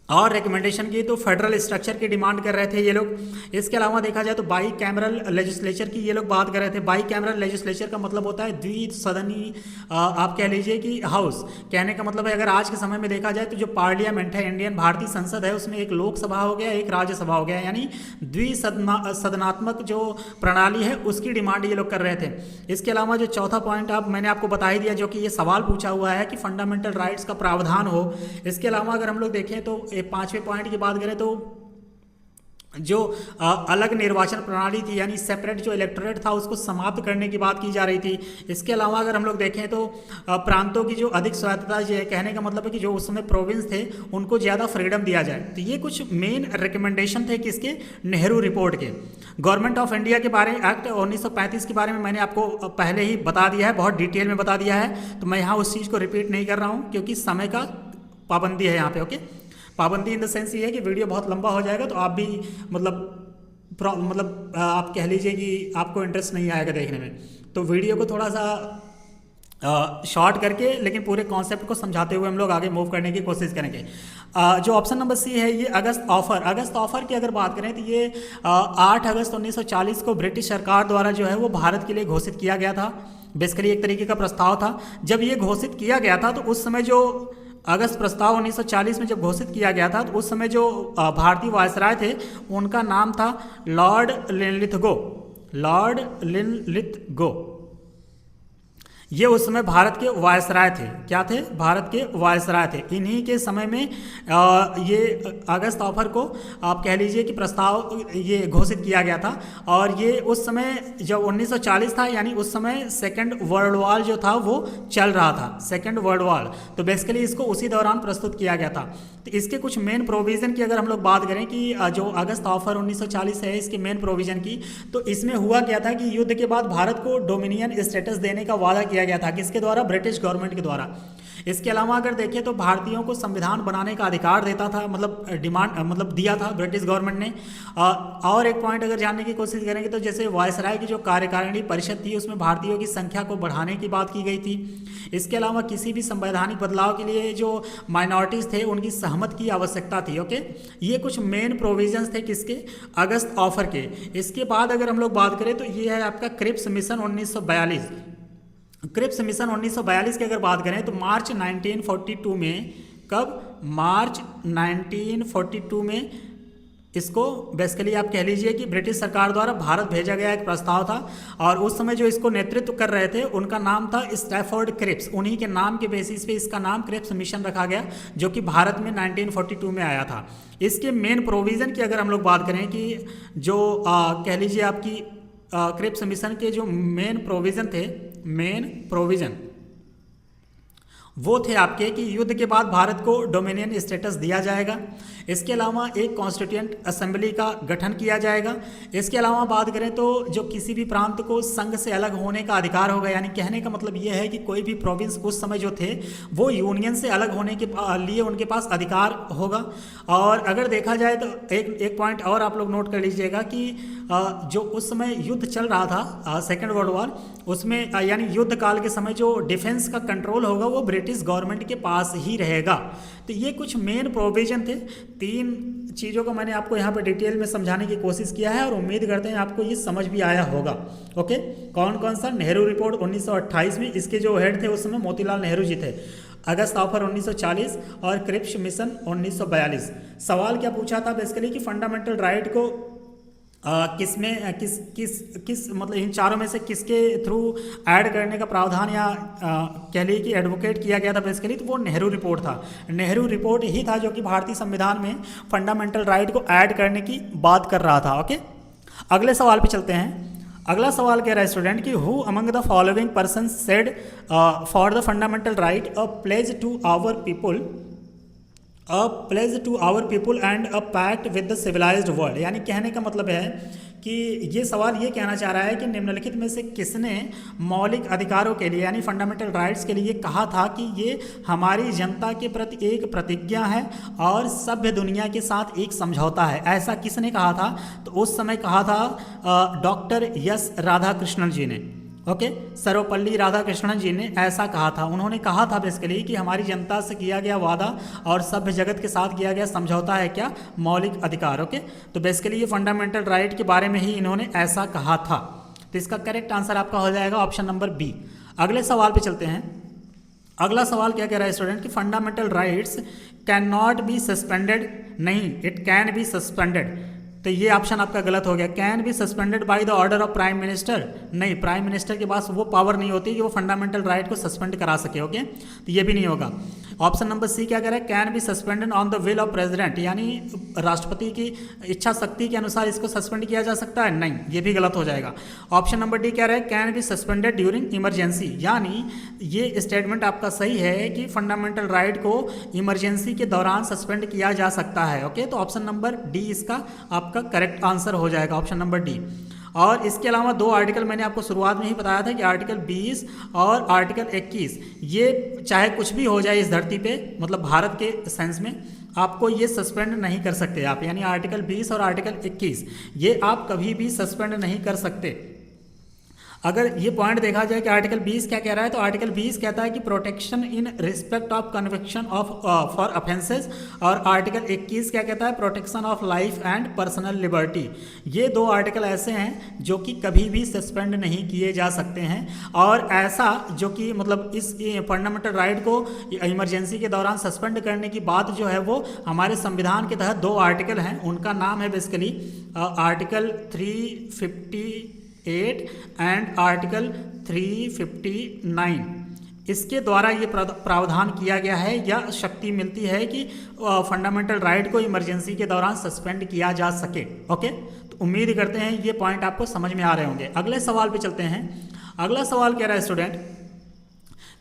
और रिकमेंडेशन की तो फेडरल स्ट्रक्चर की डिमांड कर रहे थे ये लोग। इसके अलावा देखा जाए तो बाई कैमरल लेजिस्लेचर की ये लोग बात कर रहे थे। बाई कैमरल लेजिस्लेचर का मतलब होता है द्विसदनी, आप कह लीजिए कि हाउस। कहने का मतलब है अगर आज के समय में देखा जाए तो जो पार्लियामेंट है, इंडियन भारतीय संसद है, उसमें एक लोकसभा हो गया, एक राज्यसभा हो गया, यानी द्विसदनात्मक जो प्रणाली है उसकी डिमांड ये लोग कर रहे थे। इसके अलावा जो चौथा पॉइंट मैंने आपको बता ही दिया, जो कि ये सवाल पूछा हुआ है कि फंडामेंटल राइट्स का प्रावधान हो। इसके अलावा अगर हम लोग देखें तो पांचवें पॉइंट की बात करें तो जो अलग निर्वाचन प्रणाली थी यानी सेपरेट जो इलेक्टोरेट था उसको समाप्त करने की बात की जा रही थी। इसके अलावा अगर हम लोग देखें तो प्रांतों की जो अधिक स्वायत्तता, ये कहने का मतलब है कि जो उस समय प्रोविंस थे उनको ज़्यादा फ्रीडम दिया जाए। तो ये कुछ मेन रिकमेंडेशन थे किसके, नेहरू रिपोर्ट के। गवर्नमेंट ऑफ इंडिया के बारे में एक्ट 1935 के बारे में मैंने आपको पहले ही बता दिया है, बहुत डिटेल में बता दिया है, तो मैं यहाँ उस चीज़ को रिपीट नहीं कर रहा हूँ क्योंकि समय का पाबंदी है यहाँ पे। ओके, पाबंदी इन द सेंस ये है कि वीडियो बहुत लंबा हो जाएगा तो आप भी मतलब आप कह लीजिए कि आपको इंटरेस्ट नहीं आएगा देखने में। तो वीडियो को थोड़ा सा शॉर्ट करके लेकिन पूरे कॉन्सेप्ट को समझाते हुए हम लोग आगे मूव करने की कोशिश करेंगे। जो ऑप्शन नंबर सी है ये अगस्त ऑफर। अगस्त ऑफर की अगर बात करें तो ये 8 अगस्त 1940 को ब्रिटिश सरकार द्वारा जो है वो भारत के लिए घोषित किया गया था। बेसिकली एक तरीके का प्रस्ताव था। जब ये घोषित किया गया था तो उस समय जो अगस्त प्रस्ताव 1940 में जब घोषित किया गया था तो उस समय जो भारतीय वायसराय थे उनका नाम था लॉर्ड लिनलिथगो। लॉर्ड लिनलिथगो ये उस समय भारत के वायसराय थे। क्या थे? भारत के वायसराय थे। इन्हीं के समय में ये अगस्त ऑफर को आप कह लीजिए कि प्रस्ताव ये घोषित किया गया था। और ये उस समय जब 1940 था यानी उस समय सेकेंड वर्ल्ड वॉर जो था वो चल रहा था, सेकेंड वर्ल्ड वॉर। तो बेसिकली इसको उसी दौरान प्रस्तुत किया गया था। तो इसके कुछ मेन प्रोविज़न की अगर हम लोग बात करें कि जो अगस्त ऑफर 1940 है इसके मेन प्रोविज़न की, तो इसमें हुआ क्या था कि युद्ध के बाद भारत को डोमिनियन स्टेटस देने का वादा किया गया था। किसके द्वारा? ब्रिटिश गवर्नमेंट के द्वारा। इसके अलावा अगर देखें तो भारतीयों को संविधान बनाने का अधिकार देता था, मतलब डिमांड मतलब दिया था ब्रिटिश गवर्नमेंट ने। और एक पॉइंट अगर जानने की कोशिश करेंगे तो जैसे वायसराय की जो कार्यकारिणी परिषद थी उसमें भारतीयों की संख्या को बढ़ाने की बात की गई थी। इसके अलावा किसी भी संवैधानिक बदलाव के लिए जो माइनॉरिटीज़ थे उनकी सहमत की आवश्यकता थी। ओके, ये कुछ मेन प्रोविजंस थे किसके? अगस्त ऑफर के। इसके बाद अगर हम लोग बात करें तो ये है आपका क्रिप्स मिशन 1942। क्रिप्स मिशन 1942 की अगर बात करें तो मार्च 1942 में, कब? मार्च 1942 में इसको बेसिकली आप कह लीजिए कि ब्रिटिश सरकार द्वारा भारत भेजा गया एक प्रस्ताव था। और उस समय जो इसको नेतृत्व कर रहे थे उनका नाम था स्टैफोर्ड क्रिप्स। उन्हीं के नाम के बेसिस पे इसका नाम क्रिप्स मिशन रखा गया जो कि भारत में 1942 में आया था। इसके मेन प्रोविज़न की अगर हम लोग बात करें कि जो कह लीजिए आपकी क्रिप्स मिशन के जो मेन प्रोविज़न थे, मेन प्रोविज़न वो थे आपके कि युद्ध के बाद भारत को डोमिनियन स्टेटस दिया जाएगा। इसके अलावा एक कॉन्स्टिट्यूएंट असेंबली का गठन किया जाएगा। इसके अलावा बात करें तो जो किसी भी प्रांत को संघ से अलग होने का अधिकार होगा, यानी कहने का मतलब ये है कि कोई भी प्रोविंस उस समय जो थे वो यूनियन से अलग होने के लिए उनके पास अधिकार होगा। और अगर देखा जाए तो एक पॉइंट और आप लोग नोट कर लीजिएगा कि जो उस समय युद्ध चल रहा था सेकेंड वर्ल्ड वॉर, उसमें यानी युद्ध काल के समय जो डिफेंस का कंट्रोल होगा वो ब्रिटिश गवर्नमेंट के पास ही रहेगा। तो ये कुछ मेन प्रोविजन थे। 3 चीज़ों को मैंने आपको यहाँ पे डिटेल में समझाने की कोशिश किया है और उम्मीद करते हैं आपको ये समझ भी आया होगा। ओके, कौन कौन सा? नेहरू रिपोर्ट 1928 में, इसके जो हेड थे उस समय मोतीलाल नेहरू जी थे। अगस्त ऑफर 1940 और क्रिप्स मिशन 1942। सवाल क्या पूछा था बेसिकली कि फंडामेंटल राइट को किस मतलब इन चारों में से किसके थ्रू ऐड करने का प्रावधान या कह लीजिए कि एडवोकेट किया गया था बेसिकली, तो वो नेहरू रिपोर्ट था। नेहरू रिपोर्ट ही था जो कि भारतीय संविधान में फंडामेंटल राइट को ऐड करने की बात कर रहा था। ओके, अगले सवाल पे चलते हैं। अगला सवाल कह रहा है स्टूडेंट कि who among the following person said for the fundamental right a pledge to our people, a pledge to our people and a pact with the civilised world. यानी कहने का मतलब है कि ये सवाल ये कहना चाह रहा है कि निम्नलिखित में से किसने मौलिक अधिकारों के लिए यानी फंडामेंटल राइट्स के लिए कहा था कि ये हमारी जनता के प्रति एक प्रतिज्ञा है और सभ्य दुनिया के साथ एक समझौता है। ऐसा किसने कहा था? तो उस समय कहा था डॉक्टर एस राधाकृष्णन जी ने। ओके, सर्वपल्ली राधाकृष्णन जी ने ऐसा कहा था। उन्होंने कहा था बेसिकली कि हमारी जनता से किया गया वादा और सभ्य जगत के साथ किया गया समझौता है क्या? मौलिक अधिकार। ओके, तो बेसिकली ये फंडामेंटल राइट के बारे में ही इन्होंने ऐसा कहा था। तो इसका करेक्ट आंसर आपका हो जाएगा ऑप्शन नंबर बी। अगले सवाल पे चलते हैं। अगला सवाल क्या कह रहा है स्टूडेंट कि fundamental rights can not be suspended. नहीं, इट कैन बी सस्पेंडेड। तो ये ऑप्शन आपका गलत हो गया। Can be suspended by the order of prime minister. नहीं, प्राइम मिनिस्टर के पास वो पावर नहीं होती कि वो फंडामेंटल राइट को सस्पेंड करा सके। ओके, तो ये भी नहीं होगा। ऑप्शन नंबर सी क्या कह रहा है? Can be suspended on the will of president, यानी राष्ट्रपति की इच्छा शक्ति के अनुसार इसको सस्पेंड किया जा सकता है। नहीं, ये भी गलत हो जाएगा। ऑप्शन नंबर डी क्या रहा है? Can be suspended during emergency, यानी ये स्टेटमेंट आपका सही है कि फंडामेंटल राइट को इमरजेंसी के दौरान सस्पेंड किया जा सकता है। ओके, तो ऑप्शन नंबर डी इसका आपका करेक्ट आंसर हो जाएगा, ऑप्शन नंबर डी। और इसके अलावा 2 आर्टिकल मैंने आपको शुरुआत में ही बताया था कि आर्टिकल 20 और आर्टिकल 21, ये चाहे कुछ भी हो जाए इस धरती पे, मतलब भारत के सेंस में आपको ये सस्पेंड नहीं कर सकते आप। यानी आर्टिकल 20 और आर्टिकल 21 ये आप कभी भी सस्पेंड नहीं कर सकते। अगर ये पॉइंट देखा जाए कि आर्टिकल 20 क्या कह रहा है, तो आर्टिकल 20 कहता है कि protection in respect of conviction of for offences, और आर्टिकल 21 क्या कहता है, protection of life and personal liberty. ये दो आर्टिकल ऐसे हैं जो कि कभी भी सस्पेंड नहीं किए जा सकते हैं, और ऐसा जो कि मतलब इस फंडामेंटल राइट को इमरजेंसी के दौरान सस्पेंड करने की बात जो है वो हमारे संविधान के तहत दो आर्टिकल हैं, उनका नाम है बेसिकली आर्टिकल 358 एंड आर्टिकल 359। इसके द्वारा ये प्रावधान किया गया है या शक्ति मिलती है कि फंडामेंटल राइट को इमरजेंसी के दौरान सस्पेंड किया जा सके। ओके, तो उम्मीद करते हैं ये पॉइंट आपको समझ में आ रहे होंगे। अगले सवाल पे चलते हैं। अगला सवाल कह रहा है student,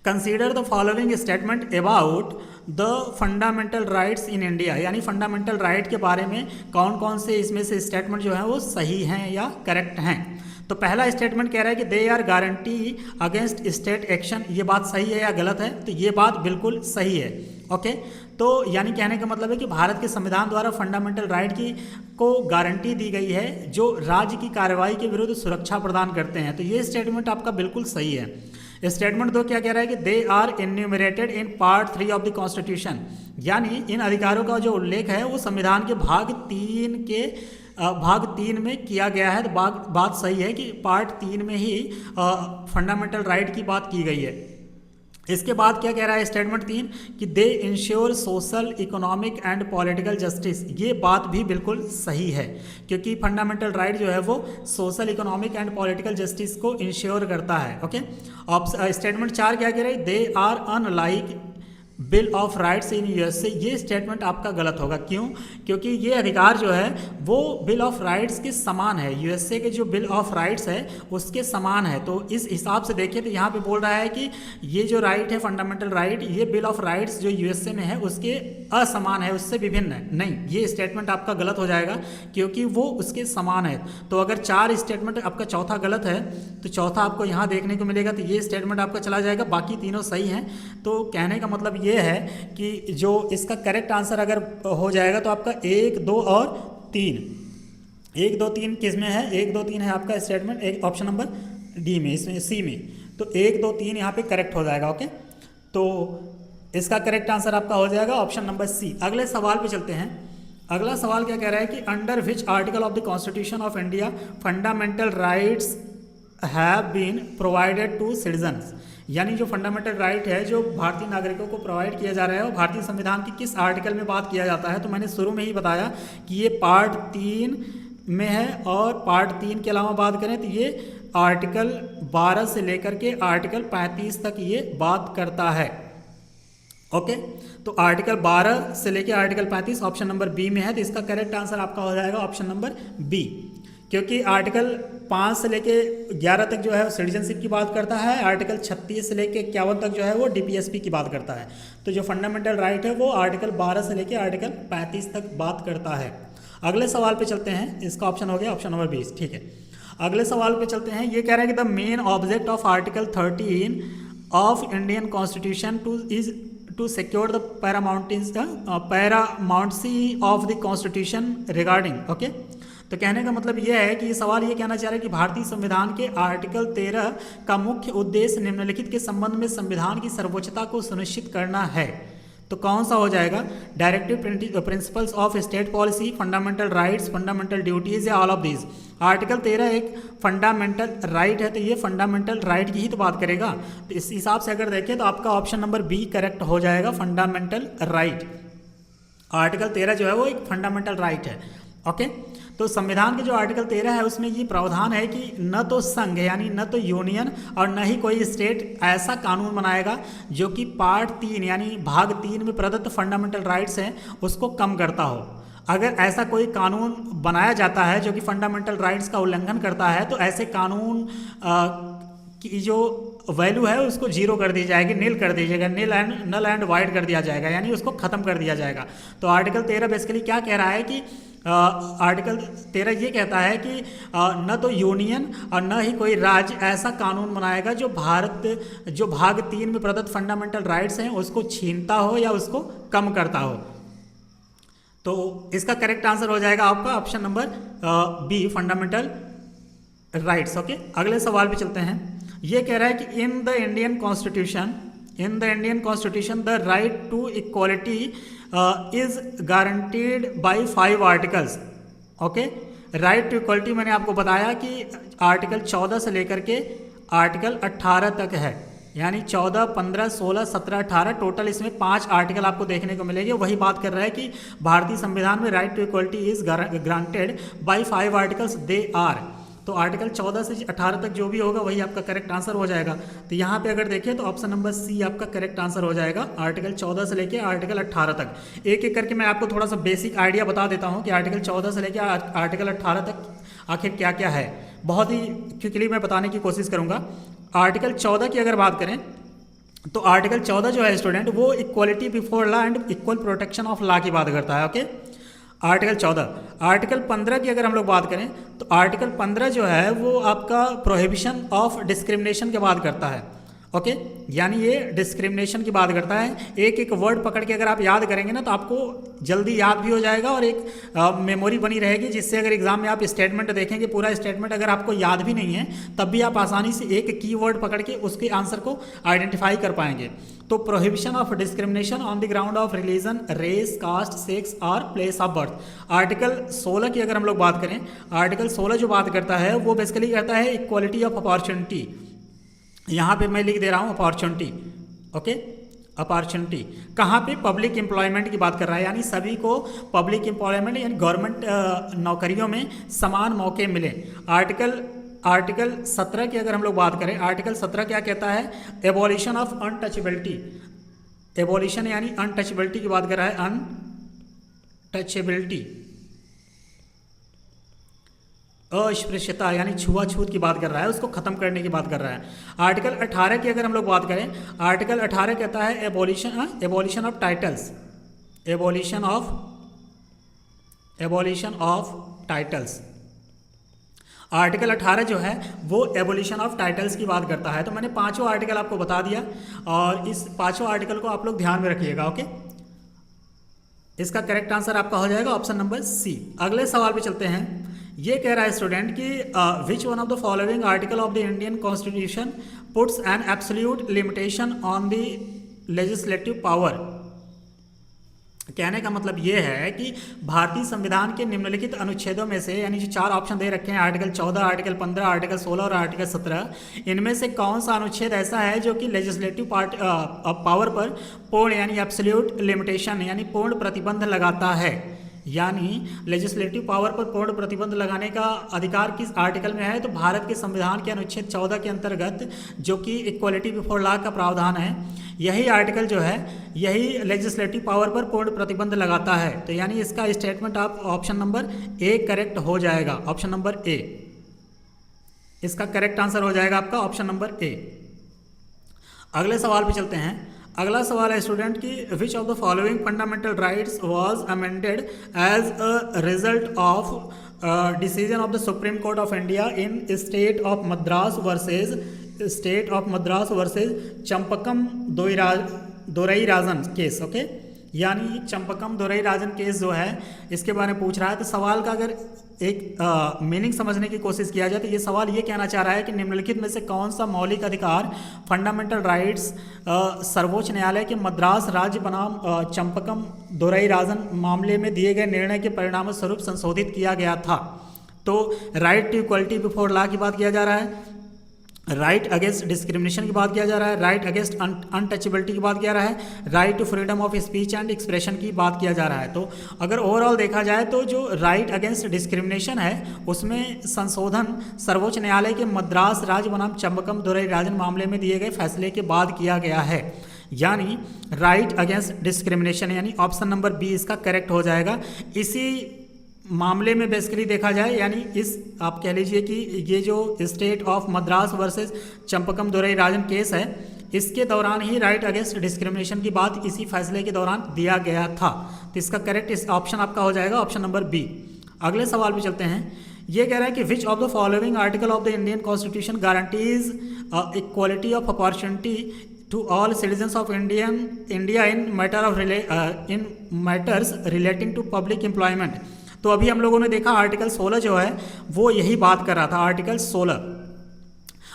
consider the following statement about the fundamental rights in India, यानी फंडामेंटल राइट के बारे में कौन कौन से इसमें से स्टेटमेंट जो है वो सही हैं या करेक्ट हैं। तो पहला स्टेटमेंट कह रहा है कि they are guarantee against state action. ये बात सही है या गलत है? तो ये बात बिल्कुल सही है। ओके, तो यानी कहने का मतलब है कि भारत के संविधान द्वारा फंडामेंटल राइट की को गारंटी दी गई है जो राज्य की कार्रवाई के विरुद्ध सुरक्षा प्रदान करते हैं। तो ये स्टेटमेंट आपका बिल्कुल सही है। स्टेटमेंट 2 क्या कह रहा है कि they are enumerated in part 3 of the constitution, यानी इन अधिकारों का जो उल्लेख है वो संविधान के भाग 3 में किया गया है। तो बात सही है कि पार्ट 3 में ही फंडामेंटल राइट की बात की गई है। इसके बाद क्या कह रहा है स्टेटमेंट 3 कि दे ensure social, economic and political justice. ये बात भी बिल्कुल सही है क्योंकि फंडामेंटल राइट जो है वो social, economic and political justice को इंश्योर करता है। ओके, स्टेटमेंट 4 क्या कह रहे हैं, they are unlike bill of rights in USA. ये स्टेटमेंट आपका गलत होगा। क्यों? क्योंकि ये अधिकार जो है वो बिल ऑफ राइट्स के समान है, यूएसए के जो बिल ऑफ राइट्स है उसके समान है। तो इस हिसाब से देखिए तो यहाँ पे बोल रहा है कि ये जो राइट है फंडामेंटल राइट, ये बिल ऑफ राइट्स जो यूएसए में है उसके असमान है, उससे विभिन्न है। नहीं, ये स्टेटमेंट आपका गलत हो जाएगा क्योंकि वो उसके समान है। तो अगर 4 स्टेटमेंट आपका चौथा गलत है तो चौथा आपको यहाँ देखने को मिलेगा, तो ये स्टेटमेंट आपका चला जाएगा, बाकी तीनों सही हैं। तो कहने का मतलब ये है कि जो इसका करेक्ट आंसर अगर हो जाएगा तो आपका 1, 2 और 3, 1, 2, 3 किस में है? 1, 2, 3 है आपका स्टेटमेंट एक ऑप्शन नंबर डी में, इसमें सी में। तो 1, 2, 3 यहाँ पे करेक्ट हो जाएगा। ओके, तो इसका करेक्ट आंसर आपका हो जाएगा ऑप्शन नंबर सी। अगले सवाल पे चलते हैं। अगला सवाल क्या कह रहा है कि under which article of the constitution of India fundamental rights have been provided to citizens, यानी जो फंडामेंटल राइट है जो भारतीय नागरिकों को प्रोवाइड किया जा रहा है वो भारतीय संविधान की किस आर्टिकल में बात किया जाता है। तो मैंने शुरू में ही बताया कि ये पार्ट 3 में है, और पार्ट 3 के अलावा बात करें तो ये आर्टिकल 12 से लेकर के आर्टिकल 35 तक ये बात करता है। ओके, तो आर्टिकल 12 से लेकर आर्टिकल 35 ऑप्शन नंबर बी में है। तो इसका करेक्ट आंसर आपका हो जाएगा ऑप्शन नंबर बी, क्योंकि आर्टिकल 5 से लेके 11 तक जो है वो सिटीजनशिप की बात करता है, आर्टिकल 36 से लेके 51 तक जो है वो डीपीएसपी की बात करता है। तो जो फंडामेंटल राइट है वो आर्टिकल 12 से लेके आर्टिकल 35 तक बात करता है। अगले सवाल पे चलते हैं। इसका ऑप्शन हो गया ऑप्शन नंबर 20। ठीक है, अगले सवाल पे चलते हैं। ये कह रहा है कि the main object of article 13 of Indian constitution to secure the paramountcy of the constitution regarding. Okay, तो कहने का मतलब यह है कि ये सवाल ये कहना चाह रहा है कि भारतीय संविधान के आर्टिकल 13 का मुख्य उद्देश्य निम्नलिखित के संबंध में संविधान की सर्वोच्चता को सुनिश्चित करना है। तो कौन सा हो जाएगा? Directive principles of state policy, fundamental rights, fundamental duties, या ऑल ऑफ दीज। आर्टिकल 13 एक फंडामेंटल राइट है, तो ये फंडामेंटल राइट की ही तो बात करेगा। तो इस हिसाब से अगर देखें तो आपका ऑप्शन नंबर बी करेक्ट हो जाएगा, फंडामेंटल राइट। आर्टिकल 13 जो है वो एक फंडामेंटल राइट है। ओके, तो संविधान के जो आर्टिकल 13 है उसमें ये प्रावधान है कि न तो संघ यानी न तो यूनियन और न ही कोई स्टेट ऐसा कानून बनाएगा जो कि पार्ट 3 यानी भाग 3 में प्रदत्त फंडामेंटल राइट्स हैं उसको कम करता हो। अगर ऐसा कोई कानून बनाया जाता है जो कि फंडामेंटल राइट्स का उल्लंघन करता है तो ऐसे कानून की जो वैल्यू है उसको जीरो कर दी जाएगी, नील कर दी जाएगा, नल एंड वाइड कर दिया जाएगा, यानी उसको खत्म कर दिया जाएगा। तो आर्टिकल 13 बेसिकली क्या कह रहा है कि आर्टिकल 13 ये कहता है कि न तो यूनियन और न ही कोई राज्य ऐसा कानून बनाएगा जो भाग 3 में प्रदत्त फंडामेंटल राइट्स हैं उसको छीनता हो या उसको कम करता हो। तो इसका करेक्ट आंसर हो जाएगा आपका option number B, fundamental rights. Okay, अगले सवाल पे चलते हैं। ये कह रहा है कि in the Indian constitution the right to equality is guaranteed by 5 articles. Okay, right to equality मैंने आपको बताया कि आर्टिकल 14 से लेकर के आर्टिकल 18 तक है, यानी 14, 15, 16, 17, 18 टोटल इसमें 5 आर्टिकल आपको देखने को मिलेंगे। वही बात कर रहा है कि भारतीय संविधान में right to equality is granted by 5 articles they are. तो आर्टिकल 14 से 18 तक जो भी होगा वही आपका करेक्ट आंसर हो जाएगा। तो यहाँ पे अगर देखें तो ऑप्शन नंबर सी आपका करेक्ट आंसर हो जाएगा, आर्टिकल 14 से लेके आर्टिकल 18 तक। एक एक करके मैं आपको थोड़ा सा बेसिक आइडिया बता देता हूँ कि आर्टिकल 14 से लेके आर्टिकल 18 तक आखिर क्या क्या है। बहुत ही क्विकली मैं बताने की कोशिश करूँगा। आर्टिकल 14 की अगर बात करें तो आर्टिकल 14 जो है स्टूडेंट, वो equality before law and equal protection of law की बात करता है। Okay, article 14। आर्टिकल 15 की अगर हम लोग बात करें तो आर्टिकल 15 जो है वो आपका प्रोहिबिशन ऑफ डिस्क्रिमिनेशन की बात करता है। ओके, यानी ये डिस्क्रिमिनेशन की बात करता है। एक एक वर्ड पकड़ के अगर आप याद करेंगे ना तो आपको जल्दी याद भी हो जाएगा और एक मेमोरी बनी रहेगी, जिससे अगर एग्जाम में आप स्टेटमेंट देखेंगे, पूरा स्टेटमेंट अगर आपको याद भी नहीं है तब भी आप आसानी से एक कीवर्ड पकड़ के उसके आंसर को आइडेंटिफाई कर पाएंगे। तो prohibition of discrimination on the ground of religion, race, caste, sex और प्लेस ऑफ बर्थ। आर्टिकल 16 की अगर हम लोग बात करें, आर्टिकल 16 जो बात करता है वो बेसिकली कहता है इक्वालिटी ऑफ अपॉर्चुनिटी। यहाँ पे मैं लिख दे रहा हूँ अपॉर्चुनिटी। ओके, अपॉर्चुनिटी कहाँ पे? पब्लिक एम्प्लॉयमेंट की बात कर रहा है, यानी सभी को पब्लिक एम्प्लॉयमेंट यानी गवर्नमेंट नौकरियों में समान मौके मिले। आर्टिकल 17 की अगर हम लोग बात करें, आर्टिकल 17 क्या कहता है? Abolition of untouchability. एबॉलिशन यानी अनटचेबिलिटी की बात कर रहा है, अनटचेबिलिटी, अस्पृश्यता यानी छुआछूत की बात कर रहा है, उसको खत्म करने की बात कर रहा है। आर्टिकल 18 की अगर हम लोग बात करें, आर्टिकल 18 कहता है abolition of titles. Abolition of titles. Article 18 जो है वो एबोलिशन ऑफ टाइटल्स की बात करता है। तो मैंने पांचों आर्टिकल आपको बता दिया और इस पांचों आर्टिकल को आप लोग ध्यान में रखिएगा। ओके, इसका करेक्ट आंसर आपका हो जाएगा ऑप्शन नंबर सी। अगले सवाल पे चलते हैं। ये कह रहा है स्टूडेंट कि which one of the following article of the Indian constitution puts an absolute limitation on the legislative power. कहने का मतलब ये है कि भारतीय संविधान के निम्नलिखित अनुच्छेदों में से, यानी जो 4 ऑप्शन दे रखे हैं, आर्टिकल 14, आर्टिकल 15, आर्टिकल 16 और आर्टिकल 17, इनमें से कौन सा अनुच्छेद ऐसा है जो कि लेजिस्लेटिव पावर पर पूर्ण यानी एब्सोल्यूट लिमिटेशन यानी पूर्ण प्रतिबंध लगाता है। यानी लेजिस्लेटिव पावर पर पूर्ण प्रतिबंध लगाने का अधिकार किस आर्टिकल में है? तो भारत के संविधान के अनुच्छेद 14 के अंतर्गत, जो कि इक्वालिटी बिफोर लॉ का प्रावधान है, यही आर्टिकल जो है यही लेजिस्लेटिव पावर पर पूर्ण प्रतिबंध लगाता है। तो यानी इसका स्टेटमेंट आप ऑप्शन नंबर ए करेक्ट हो जाएगा। ऑप्शन नंबर ए इसका करेक्ट आंसर हो जाएगा आपका ऑप्शन नंबर ए। अगले सवाल पे चलते हैं। अगला सवाल है स्टूडेंट कि which of the following fundamental rights was amended as a result of decision of the supreme court of India in state of Madras versus Champakam Dorairajan case. Okay, यानी चंपकम दोरईराजन केस जो है इसके बारे में पूछ रहा है। तो सवाल का अगर एक मीनिंग समझने की कोशिश किया जाए तो ये सवाल ये कहना चाह रहा है कि निम्नलिखित में से कौन सा मौलिक अधिकार फंडामेंटल राइट्स सर्वोच्च न्यायालय के मद्रास राज्य बनाम चंपकम दोरईराजन मामले में दिए गए निर्णय के परिणाम स्वरूप संशोधित किया गया था। तो right to equality before law की बात किया जा रहा है, राइट अगेंस्ट डिस्क्रिमिनेशन की बात किया जा रहा है, राइट अगेंस्ट अनटचेबिलिटी की बात किया जा रहा है, right to freedom of speech and expression की बात किया जा रहा है। तो अगर ओवरऑल देखा जाए तो जो राइट अगेंस्ट डिस्क्रिमिनेशन है उसमें संशोधन सर्वोच्च न्यायालय के मद्रास राज्य बनाम चंपकम दोरईराजन मामले में दिए गए फैसले के बाद किया गया है। यानी राइट अगेंस्ट डिस्क्रिमिनेशन यानी ऑप्शन नंबर बी इसका करेक्ट हो जाएगा। इसी मामले में बेसिकली देखा जाए, यानी इस आप कह लीजिए कि ये जो state of Madras versus Champakam Dorairajan case है, इसके दौरान ही राइट अगेंस्ट डिस्क्रिमिनेशन की बात इसी फैसले के दौरान दिया गया था। तो इसका करेक्ट इस ऑप्शन आपका हो जाएगा ऑप्शन नंबर बी। अगले सवाल पे चलते हैं। ये कह रहा है कि which of the following article of the Indian constitution guarantees equality of opportunity to all citizens of India in matters relating to public employment। तो अभी हम लोगों ने देखा आर्टिकल 16 जो है वो यही बात कर रहा था।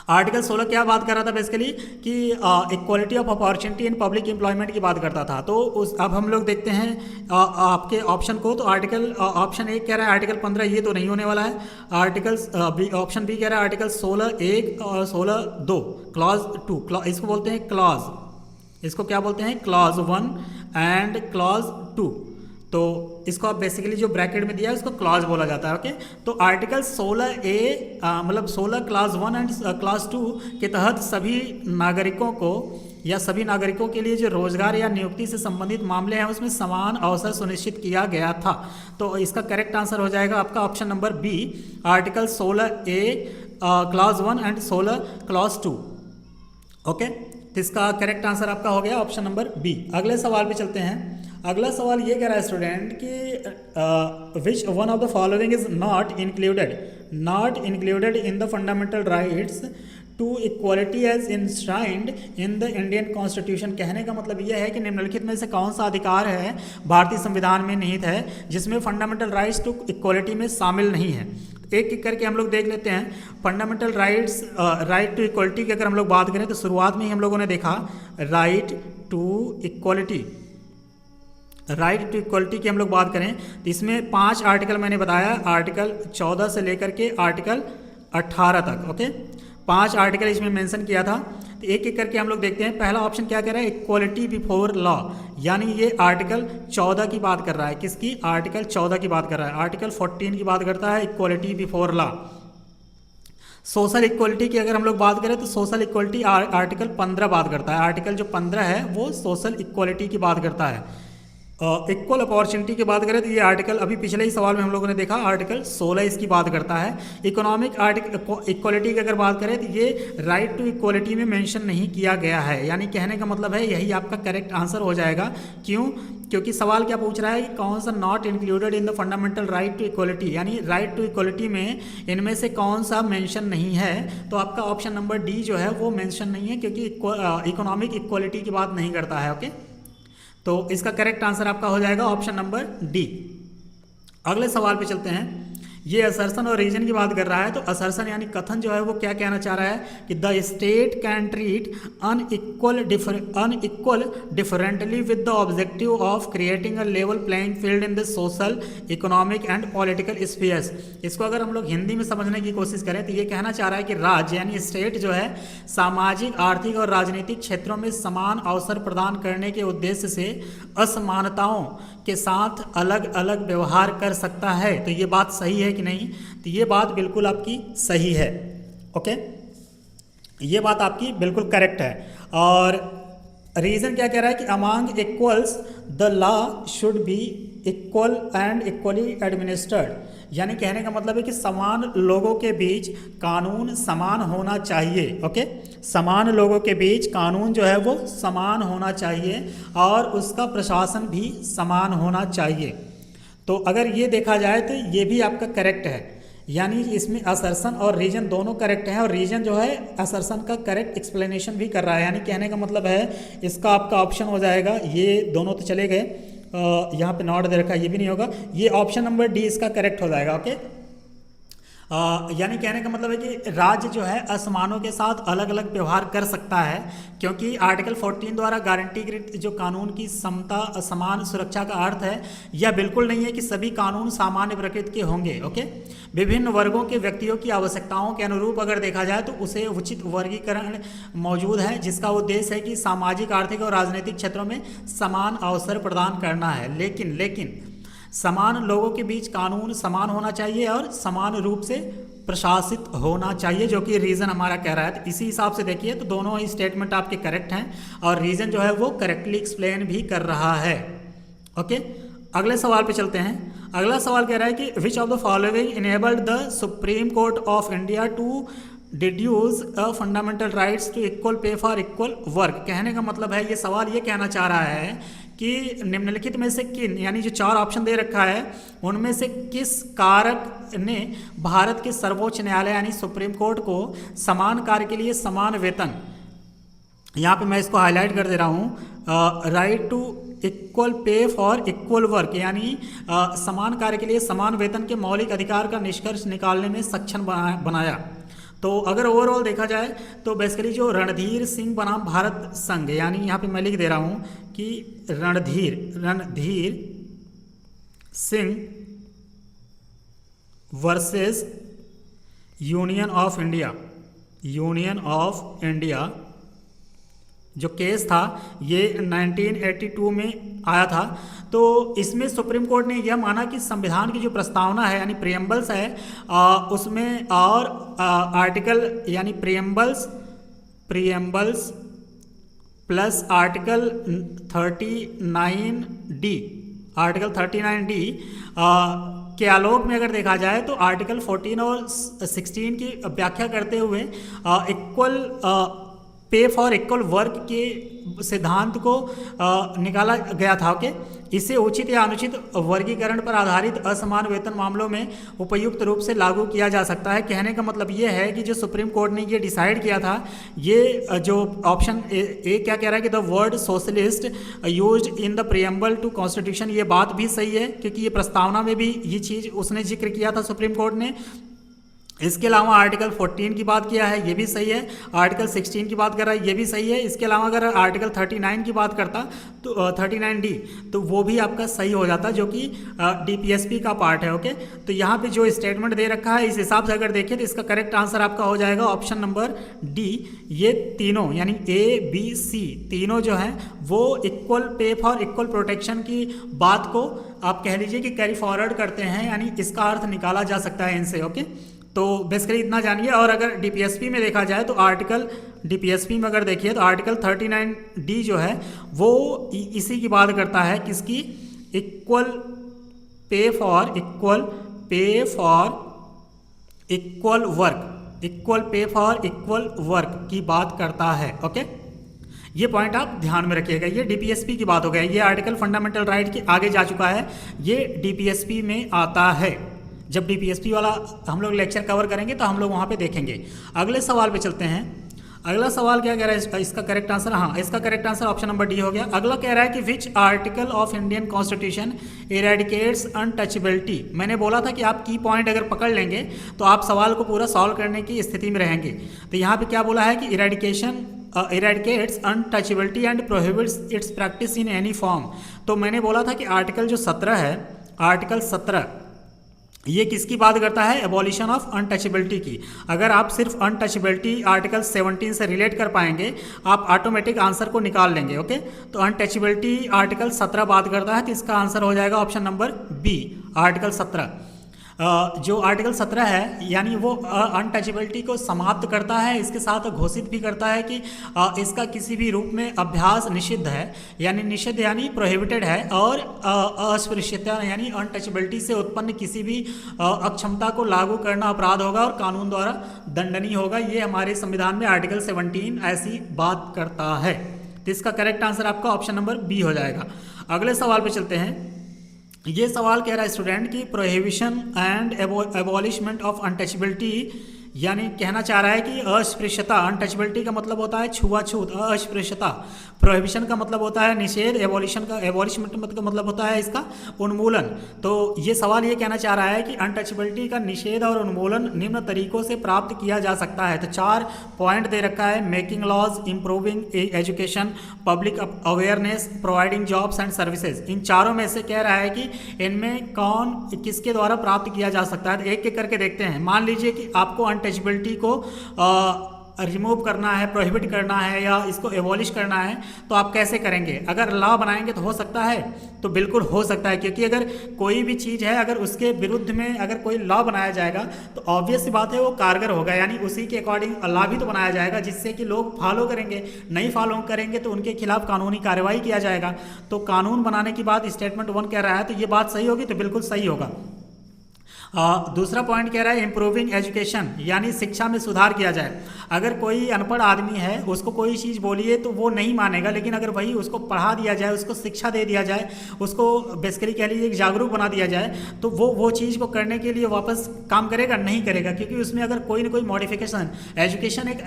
आर्टिकल 16 क्या बात कर रहा था बेसिकली कि equality of opportunity in public employment की बात करता था। तो अब हम लोग देखते हैं आपके ऑप्शन को। तो आर्टिकल ऑप्शन 1 कह रहा है आर्टिकल 15 ये तो नहीं होने वाला है। ऑप्शन बी कह रहा है आर्टिकल 16(1) और 16(2) क्लॉज 2, इसको बोलते हैं क्लॉज, इसको क्या बोलते हैं क्लॉज 1 एंड क्लॉज 2। तो इसको आप बेसिकली जो ब्रैकेट में दिया है उसको क्लॉज बोला जाता है। ओके, तो आर्टिकल 16(a) मतलब 16 क्लास 1 एंड क्लास 2 के तहत सभी नागरिकों को या सभी नागरिकों के लिए जो रोजगार या नियुक्ति से संबंधित मामले हैं उसमें समान अवसर सुनिश्चित किया गया था। तो इसका करेक्ट आंसर हो जाएगा आपका option number B, article 16(a) clause 1 and 16 clause 2। Okay, तो इसका करेक्ट आंसर आपका हो गया ऑप्शन नंबर बी। अगले सवाल पे चलते हैं। अगला सवाल ये कह रहा है स्टूडेंट कि which one of the following is not included in the fundamental rights to equality as enshrined in the Indian constitution. कहने का मतलब यह है कि निम्नलिखित में से कौन सा अधिकार है भारतीय संविधान में निहित है जिसमें फंडामेंटल राइट्स टू इक्वालिटी में शामिल नहीं है। एक एक करके हम लोग देख लेते हैं। Fundamental rights, right to equality की अगर हम लोग बात करें तो शुरुआत में ही हम लोगों ने देखा राइट टू इक्वालिटी की हम लोग बात करें तो इसमें 5 आर्टिकल मैंने बताया, आर्टिकल 14 से लेकर के आर्टिकल 18 तक। ओके, 5 आर्टिकल इसमें मेंशन किया था। तो एक एक करके हम लोग देखते हैं। पहला ऑप्शन क्या कह रहा है इक्वालिटी बिफोर लॉ, यानी ये आर्टिकल 14 की बात कर रहा है। किसकी? आर्टिकल 14 की बात कर रहा है। आर्टिकल 14 की बात करता है equality before law. Social equality की अगर हम लोग बात करें तो सोशल इक्वालिटी आर्टिकल 15 बात करता है। आर्टिकल जो 15 है वो सोशल इक्वालिटी की बात करता है। इक्वल अपॉर्चुनिटी की बात करें तो ये आर्टिकल अभी पिछले ही सवाल में हम लोगों ने देखा आर्टिकल 16 इसकी बात करता है। इकोनॉमिक इक्वालिटी की अगर बात करें तो ये राइट टू इक्वालिटी में मेंशन नहीं किया गया है। यानी कहने का मतलब है यही आपका करेक्ट आंसर हो जाएगा। क्यों? क्योंकि सवाल क्या पूछ रहा है कि कौन सा not included in the fundamental right to equality, यानी राइट टू इक्वालिटी में इनमें से कौन सा मेंशन नहीं है। तो आपका ऑप्शन नंबर डी जो है वो मेंशन नहीं है क्योंकि इकोनॉमिक इक्वालिटी की बात नहीं करता है। ओके, तो इसका करेक्ट आंसर आपका हो जाएगा ऑप्शन नंबर डी। अगले सवाल पे चलते हैं। ये असर्शन और रीजन की बात कर रहा है। तो असर्शन यानी कथन जो है वो क्या कहना चाह रहा है कि the state can treat unequal differently with the objective of creating a level playing field in the social, economic and political spheres. इसको अगर हम लोग हिंदी में समझने की कोशिश करें तो ये कहना चाह रहा है कि राज्य यानी स्टेट जो है सामाजिक, आर्थिक और राजनीतिक क्षेत्रों में समान अवसर प्रदान करने के उद्देश्य से असमानताओं के साथ अलग अलग व्यवहार कर सकता है। तो ये बात सही है कि नहीं? तो ये बात बिल्कुल आपकी सही है। ओके, ये बात आपकी बिल्कुल करेक्ट है। और रीजन क्या कह रहा है कि among equals the law should be equal and equally administered, यानी कहने का मतलब है कि समान लोगों के बीच कानून समान होना चाहिए। ओके, समान लोगों के बीच कानून जो है वो समान होना चाहिए और उसका प्रशासन भी समान होना चाहिए। तो अगर ये देखा जाए तो ये भी आपका करेक्ट है, यानी इसमें असर्शन और रीजन दोनों करेक्ट हैं। और रीजन जो है असर्शन का करेक्ट एक्सप्लेनेशन भी कर रहा है। यानी कहने का मतलब है इसका आपका ऑप्शन हो जाएगा, ये दोनों तो चले गए, यहाँ पे नॉट दे रखा है, ये भी नहीं होगा, ये ऑप्शन नंबर डी इसका करेक्ट हो जाएगा। ओके, यानी कहने का मतलब है कि राज्य जो है असमानों के साथ अलग अलग व्यवहार कर सकता है क्योंकि आर्टिकल 14 द्वारा गारंटीकृत जो कानून की समता, समान सुरक्षा का अर्थ है यह बिल्कुल नहीं है कि सभी कानून सामान्य प्रकृति के होंगे। ओके, विभिन्न वर्गों के व्यक्तियों की आवश्यकताओं के अनुरूप अगर देखा जाए तो उसे उचित वर्गीकरण मौजूद है जिसका उद्देश्य है कि सामाजिक, आर्थिक और राजनीतिक क्षेत्रों में समान अवसर प्रदान करना है। लेकिन समान लोगों के बीच कानून समान होना चाहिए और समान रूप से प्रशासित होना चाहिए, जो कि रीज़न हमारा कह रहा है। तो इसी हिसाब से देखिए तो दोनों ही स्टेटमेंट आपके करेक्ट हैं और रीज़न जो है वो करेक्टली एक्सप्लेन भी कर रहा है। ओके, अगले सवाल पे चलते हैं। अगला सवाल कह रहा है कि which of the following enabled the supreme court of India to deduce a fundamental rights to equal pay for equal work. कहने का मतलब है ये सवाल ये कहना चाह रहा है कि निम्नलिखित में से किन, यानी जो 4 ऑप्शन दे रखा है उनमें से किस कारक ने भारत के सर्वोच्च न्यायालय यानी सुप्रीम कोर्ट को समान कार्य के लिए समान वेतन, यहाँ पे मैं इसको हाईलाइट कर दे रहा हूँ, right to equal pay for equal work, यानी समान कार्य के लिए समान वेतन के मौलिक अधिकार का निष्कर्ष निकालने में सक्षम बनाया। तो अगर ओवरऑल देखा जाए तो बेसिकली जो रणधीर सिंह बनाम भारत संघ, यानी यहाँ पे मैं लिख दे रहा हूँ कि Randhir Singh versus union of India जो केस था ये 1982 में आया था। तो इसमें सुप्रीम कोर्ट ने यह माना कि संविधान की जो प्रस्तावना है यानी प्रियम्बल्स है उसमें और आर्टिकल यानी प्रियम्बल्स प्लस आर्टिकल 39D के आलोक में अगर देखा जाए तो आर्टिकल 14 और 16 की व्याख्या करते हुए equal pay for equal work के सिद्धांत को निकाला गया था। ओके, इसे उचित या अनुचित वर्गीकरण पर आधारित असमान वेतन मामलों में उपयुक्त रूप से लागू किया जा सकता है। कहने का मतलब ये है कि जो सुप्रीम कोर्ट ने ये डिसाइड किया था, ये जो ऑप्शन ए क्या कह रहा है कि the word socialist used in the preamble to constitution, ये बात भी सही है क्योंकि ये प्रस्तावना में भी ये चीज़ उसने जिक्र किया था सुप्रीम कोर्ट ने। इसके अलावा आर्टिकल 14 की बात किया है, ये भी सही है। आर्टिकल 16 की बात कर रहा है, ये भी सही है। इसके अलावा अगर आर्टिकल 39 की बात करता तो 39D तो वो भी आपका सही हो जाता, जो कि DPSP का पार्ट है। ओके, तो यहाँ पे जो स्टेटमेंट दे रखा है इस हिसाब से अगर देखें तो इसका करेक्ट आंसर आपका हो जाएगा ऑप्शन नंबर डी। ये तीनों यानी ABC तीनों जो हैं वो equal pay for equal protection की बात को आप कह लीजिए कि कैरी फॉरवर्ड करते हैं, यानी इसका अर्थ निकाला जा सकता है इनसे। ओके, तो बेसिकली इतना जानिए। और अगर DPSP में देखा जाए तो DPSP में अगर देखिए तो आर्टिकल 39D जो है वो इसी की बात करता है, किसकी? Equal pay for equal work की बात करता है। ओके, ये पॉइंट आप ध्यान में रखिएगा। ये DPSP की बात हो गई, ये आर्टिकल फंडामेंटल राइट के आगे जा चुका है, ये DPSP में आता है। जब DPSP वाला हम लोग लेक्चर कवर करेंगे तो हम लोग वहाँ पे देखेंगे। अगले सवाल पे चलते हैं। अगला सवाल क्या कह रहा है इसका करेक्ट आंसर? हाँ, इसका correct answer option number D हो गया। अगला कह रहा है कि which article of Indian constitution eradicates untouchability. मैंने बोला था कि आप की पॉइंट अगर पकड़ लेंगे तो आप सवाल को पूरा सॉल्व करने की स्थिति में रहेंगे। तो यहाँ पे क्या बोला है कि eradicates untouchability and prohibits its practice in any form. तो मैंने बोला था कि आर्टिकल जो 17 है, आर्टिकल 17 ये किसकी बात करता है? एबॉलिशन ऑफ अनटचेबिलिटी की। अगर आप सिर्फ अनटचेबिलिटी आर्टिकल 17 से रिलेट कर पाएंगे आप ऑटोमेटिक आंसर को निकाल लेंगे। ओके, तो अनटचेबिलिटी आर्टिकल 17 बात करता है, तो इसका आंसर हो जाएगा ऑप्शन नंबर बी, आर्टिकल 17। जो आर्टिकल 17 है यानी वो अनटचेबिलिटी को समाप्त करता है, इसके साथ घोषित भी करता है कि इसका किसी भी रूप में अभ्यास निषिद्ध है, यानी निषिद्ध यानी प्रोहिबिटेड है, और अस्पृश्यता यानी अनटचेबिलिटी से उत्पन्न किसी भी अक्षमता को लागू करना अपराध होगा और कानून द्वारा दंडनीय होगा। ये हमारे संविधान में आर्टिकल 17 ऐसी बात करता है। तो इसका करेक्ट आंसर आपका ऑप्शन नंबर बी हो जाएगा। अगले सवाल पे चलते हैं। ये सवाल कह रहा है स्टूडेंट की प्रोहिबिशन एंड एबॉलिशमेंट ऑफ अनटचेबिलिटी, यानी कहना चाह रहा है कि अस्पृश्यता, अनटचेबिलिटी का मतलब होता है छुआछूत, अस्पृश्यता, प्रोहिबिशन का मतलब होता है निषेध, एबॉलिशमेंट का मतलब होता है इसका उन्मूलन। तो ये सवाल ये कहना चाह रहा है कि अनटचेबिलिटी का निषेध और उन्मूलन निम्न तरीकों से प्राप्त किया जा सकता है। तो 4 पॉइंट दे रखा है, making laws, improving education, public awareness, providing jobs and services. इन चारों में से कह रहा है कि इनमें कौन किसके द्वारा प्राप्त किया जा सकता है। तो एक एक करके देखते हैं। मान लीजिए कि आपको अनटचेबिलिटी को रिमूव करना है, प्रोहिबिट करना है या इसको एबॉलिश करना है, तो आप कैसे करेंगे? अगर लॉ बनाएंगे तो हो सकता है, तो बिल्कुल हो सकता है, क्योंकि अगर कोई भी चीज़ है अगर उसके विरुद्ध में अगर कोई लॉ बनाया जाएगा तो ऑब्वियस सी बात है वो कारगर होगा, यानी उसी के अकॉर्डिंग लॉ भी तो बनाया जाएगा जिससे कि लोग फॉलो करेंगे। नहीं फॉलो करेंगे तो उनके खिलाफ कानूनी कार्रवाई किया जाएगा। तो कानून बनाने की बात स्टेटमेंट 1 कह रहा है, तो ये बात सही होगी, तो बिल्कुल सही होगा। दूसरा पॉइंट कह रहा है इम्प्रूविंग एजुकेशन, यानी शिक्षा में सुधार किया जाए। अगर कोई अनपढ़ आदमी है, उसको कोई चीज़ बोलिए तो वो नहीं मानेगा, लेकिन अगर वही उसको पढ़ा दिया जाए, उसको शिक्षा दे दिया जाए, उसको बेसिकली कह लीजिए एक जागरूक बना दिया जाए, तो वो चीज़ को करने के लिए वापस काम करेगा? नहीं करेगा, क्योंकि उसमें अगर कोई ना कोई मॉडिफिकेशन, एजुकेशन एक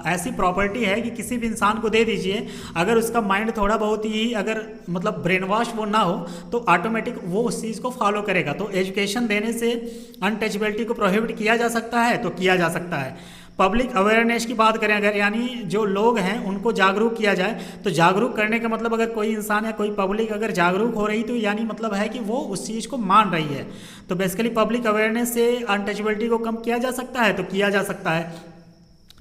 ऐसी प्रॉपर्टी है कि किसी भी इंसान को दे दीजिए, अगर उसका माइंड थोड़ा बहुत ही अगर मतलब ब्रेन वॉश वो ना हो तो ऑटोमेटिक वो उस चीज़ को फॉलो करेगा। तो एजुकेशन देने से अनटचेबिलिटी को प्रोहिबिट किया जा सकता है, तो किया जा सकता है। पब्लिक अवेयरनेस की बात करें अगर, यानी जो लोग हैं उनको जागरूक किया जाए, तो जागरूक करने का मतलब अगर कोई इंसान या कोई पब्लिक अगर जागरूक हो रही तो यानी मतलब है कि वो उस चीज़ को मान रही है। तो बेसिकली पब्लिक अवेयरनेस से अनटचेबिलिटी को कम किया जा सकता है, तो किया जा सकता है।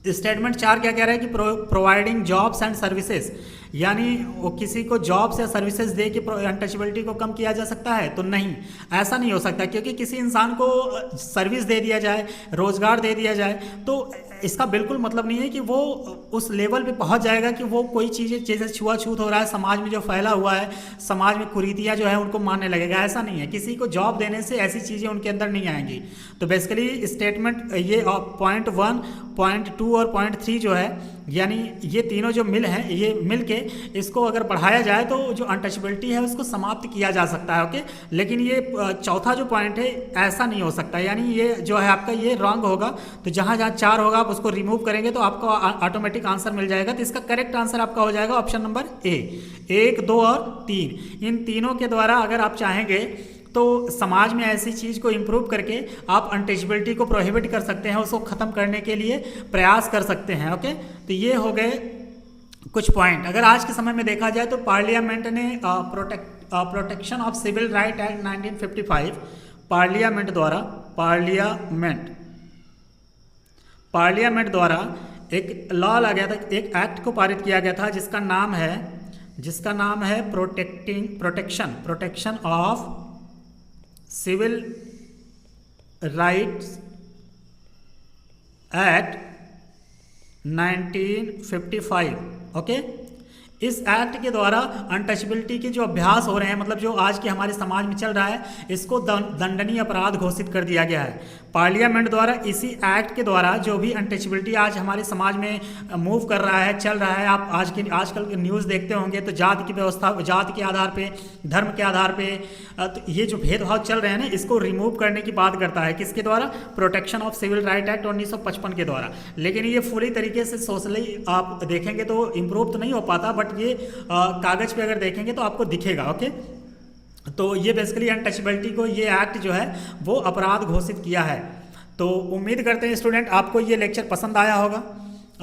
स्टेटमेंट 4 क्या कह रहा है कि प्रोवाइडिंग जॉब्स एंड सर्विसेज, यानी वो किसी को जॉब्स या सर्विसेज दे के अनटचेबिलिटी को कम किया जा सकता है, तो नहीं, ऐसा नहीं हो सकता, क्योंकि किसी इंसान को सर्विस दे दिया जाए, रोजगार दे दिया जाए, तो इसका बिल्कुल मतलब नहीं है कि वो उस लेवल पे पहुंच जाएगा कि वो कोई चीज़ें जैसे छुआछूत हो रहा है समाज में जो फैला हुआ है, समाज में कुरीतियाँ जो है उनको मानने लगेगा। ऐसा नहीं है, किसी को जॉब देने से ऐसी चीज़ें उनके अंदर नहीं आएंगी। तो बेसिकली स्टेटमेंट ये पॉइंट 1, पॉइंट 2 और पॉइंट 3 जो है, यानी ये तीनों जो मिल हैं, ये मिल के इसको अगर बढ़ाया जाए तो जो अनटचेबिलिटी है उसको समाप्त किया जा सकता है। ओके, लेकिन ये चौथा जो पॉइंट है ऐसा नहीं हो सकता, यानी ये जो है आपका ये रॉन्ग होगा। तो जहाँ जहाँ 4 होगा आप उसको रिमूव करेंगे तो आपको ऑटोमेटिक आंसर मिल जाएगा। तो इसका करेक्ट आंसर आपका हो जाएगा ऑप्शन नंबर ए, 1, 2 और 3। इन तीनों के द्वारा अगर आप चाहेंगे तो समाज में ऐसी चीज़ को इम्प्रूव करके आप अनटचेबिलिटी को प्रोहिबिट कर सकते हैं, उसको ख़त्म करने के लिए प्रयास कर सकते हैं। ओके, तो ये हो गए कुछ पॉइंट। अगर आज के समय में देखा जाए तो पार्लियामेंट ने protection of civil right act 1955 parliament द्वारा एक लॉ ला गया था, एक एक्ट को पारित किया गया था जिसका नाम है protection of civil rights act 1955। Okay, इस एक्ट के द्वारा अनटचेबिलिटी के जो अभ्यास हो रहे हैं, मतलब जो आज के हमारे समाज में चल रहा है, इसको दंडनीय अपराध घोषित कर दिया गया है पार्लियामेंट द्वारा। इसी एक्ट के द्वारा जो भी अनटचेबिलिटी आज हमारे समाज में मूव कर रहा है, चल रहा है, आप आजकल के न्यूज़ देखते होंगे तो जाति की व्यवस्था, जाति के आधार पे, धर्म के आधार पे, तो ये जो भेदभाव चल रहे हैं ना, इसको रिमूव करने की बात करता है। किसके द्वारा? Protection of civil right act 1955 के द्वारा। लेकिन ये पूरी तरीके से सोशली आप देखेंगे तो इम्प्रूव तो नहीं हो पाता, बट ये कागज़ पे अगर देखेंगे तो आपको दिखेगा। ओके, तो ये बेसिकली अनटचेबिलिटी को ये एक्ट जो है वो अपराध घोषित किया है। तो उम्मीद करते हैं स्टूडेंट आपको ये लेक्चर पसंद आया होगा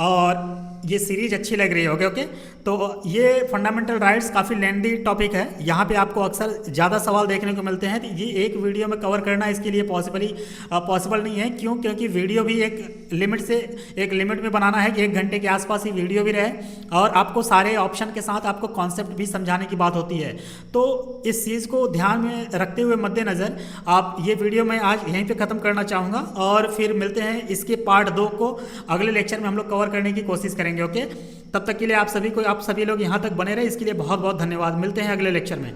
और ये सीरीज अच्छी लग रही होगी। ओके, तो ये फंडामेंटल राइट्स काफ़ी लेंदी टॉपिक है, यहाँ पे आपको अक्सर ज़्यादा सवाल देखने को मिलते हैं। तो ये एक वीडियो में कवर करना इसके लिए पॉसिबल नहीं है। क्यों? क्योंकि वीडियो भी एक लिमिट में बनाना है कि 1 घंटे के आसपास ही वीडियो भी रहे और आपको सारे ऑप्शन के साथ आपको कॉन्सेप्ट भी समझाने की बात होती है। तो इस चीज़ को ध्यान में रखते हुए मद्देनज़र आप ये वीडियो मैं आज यहीं पर ख़त्म करना चाहूँगा और फिर मिलते हैं इसके पार्ट 2 को अगले लेक्चर में हम लोग कवर करने की कोशिश करेंगे। ओके, तब तक के लिए आप सभी लोग यहाँ तक बने रहे, इसके लिए बहुत बहुत धन्यवाद। मिलते हैं अगले लेक्चर में।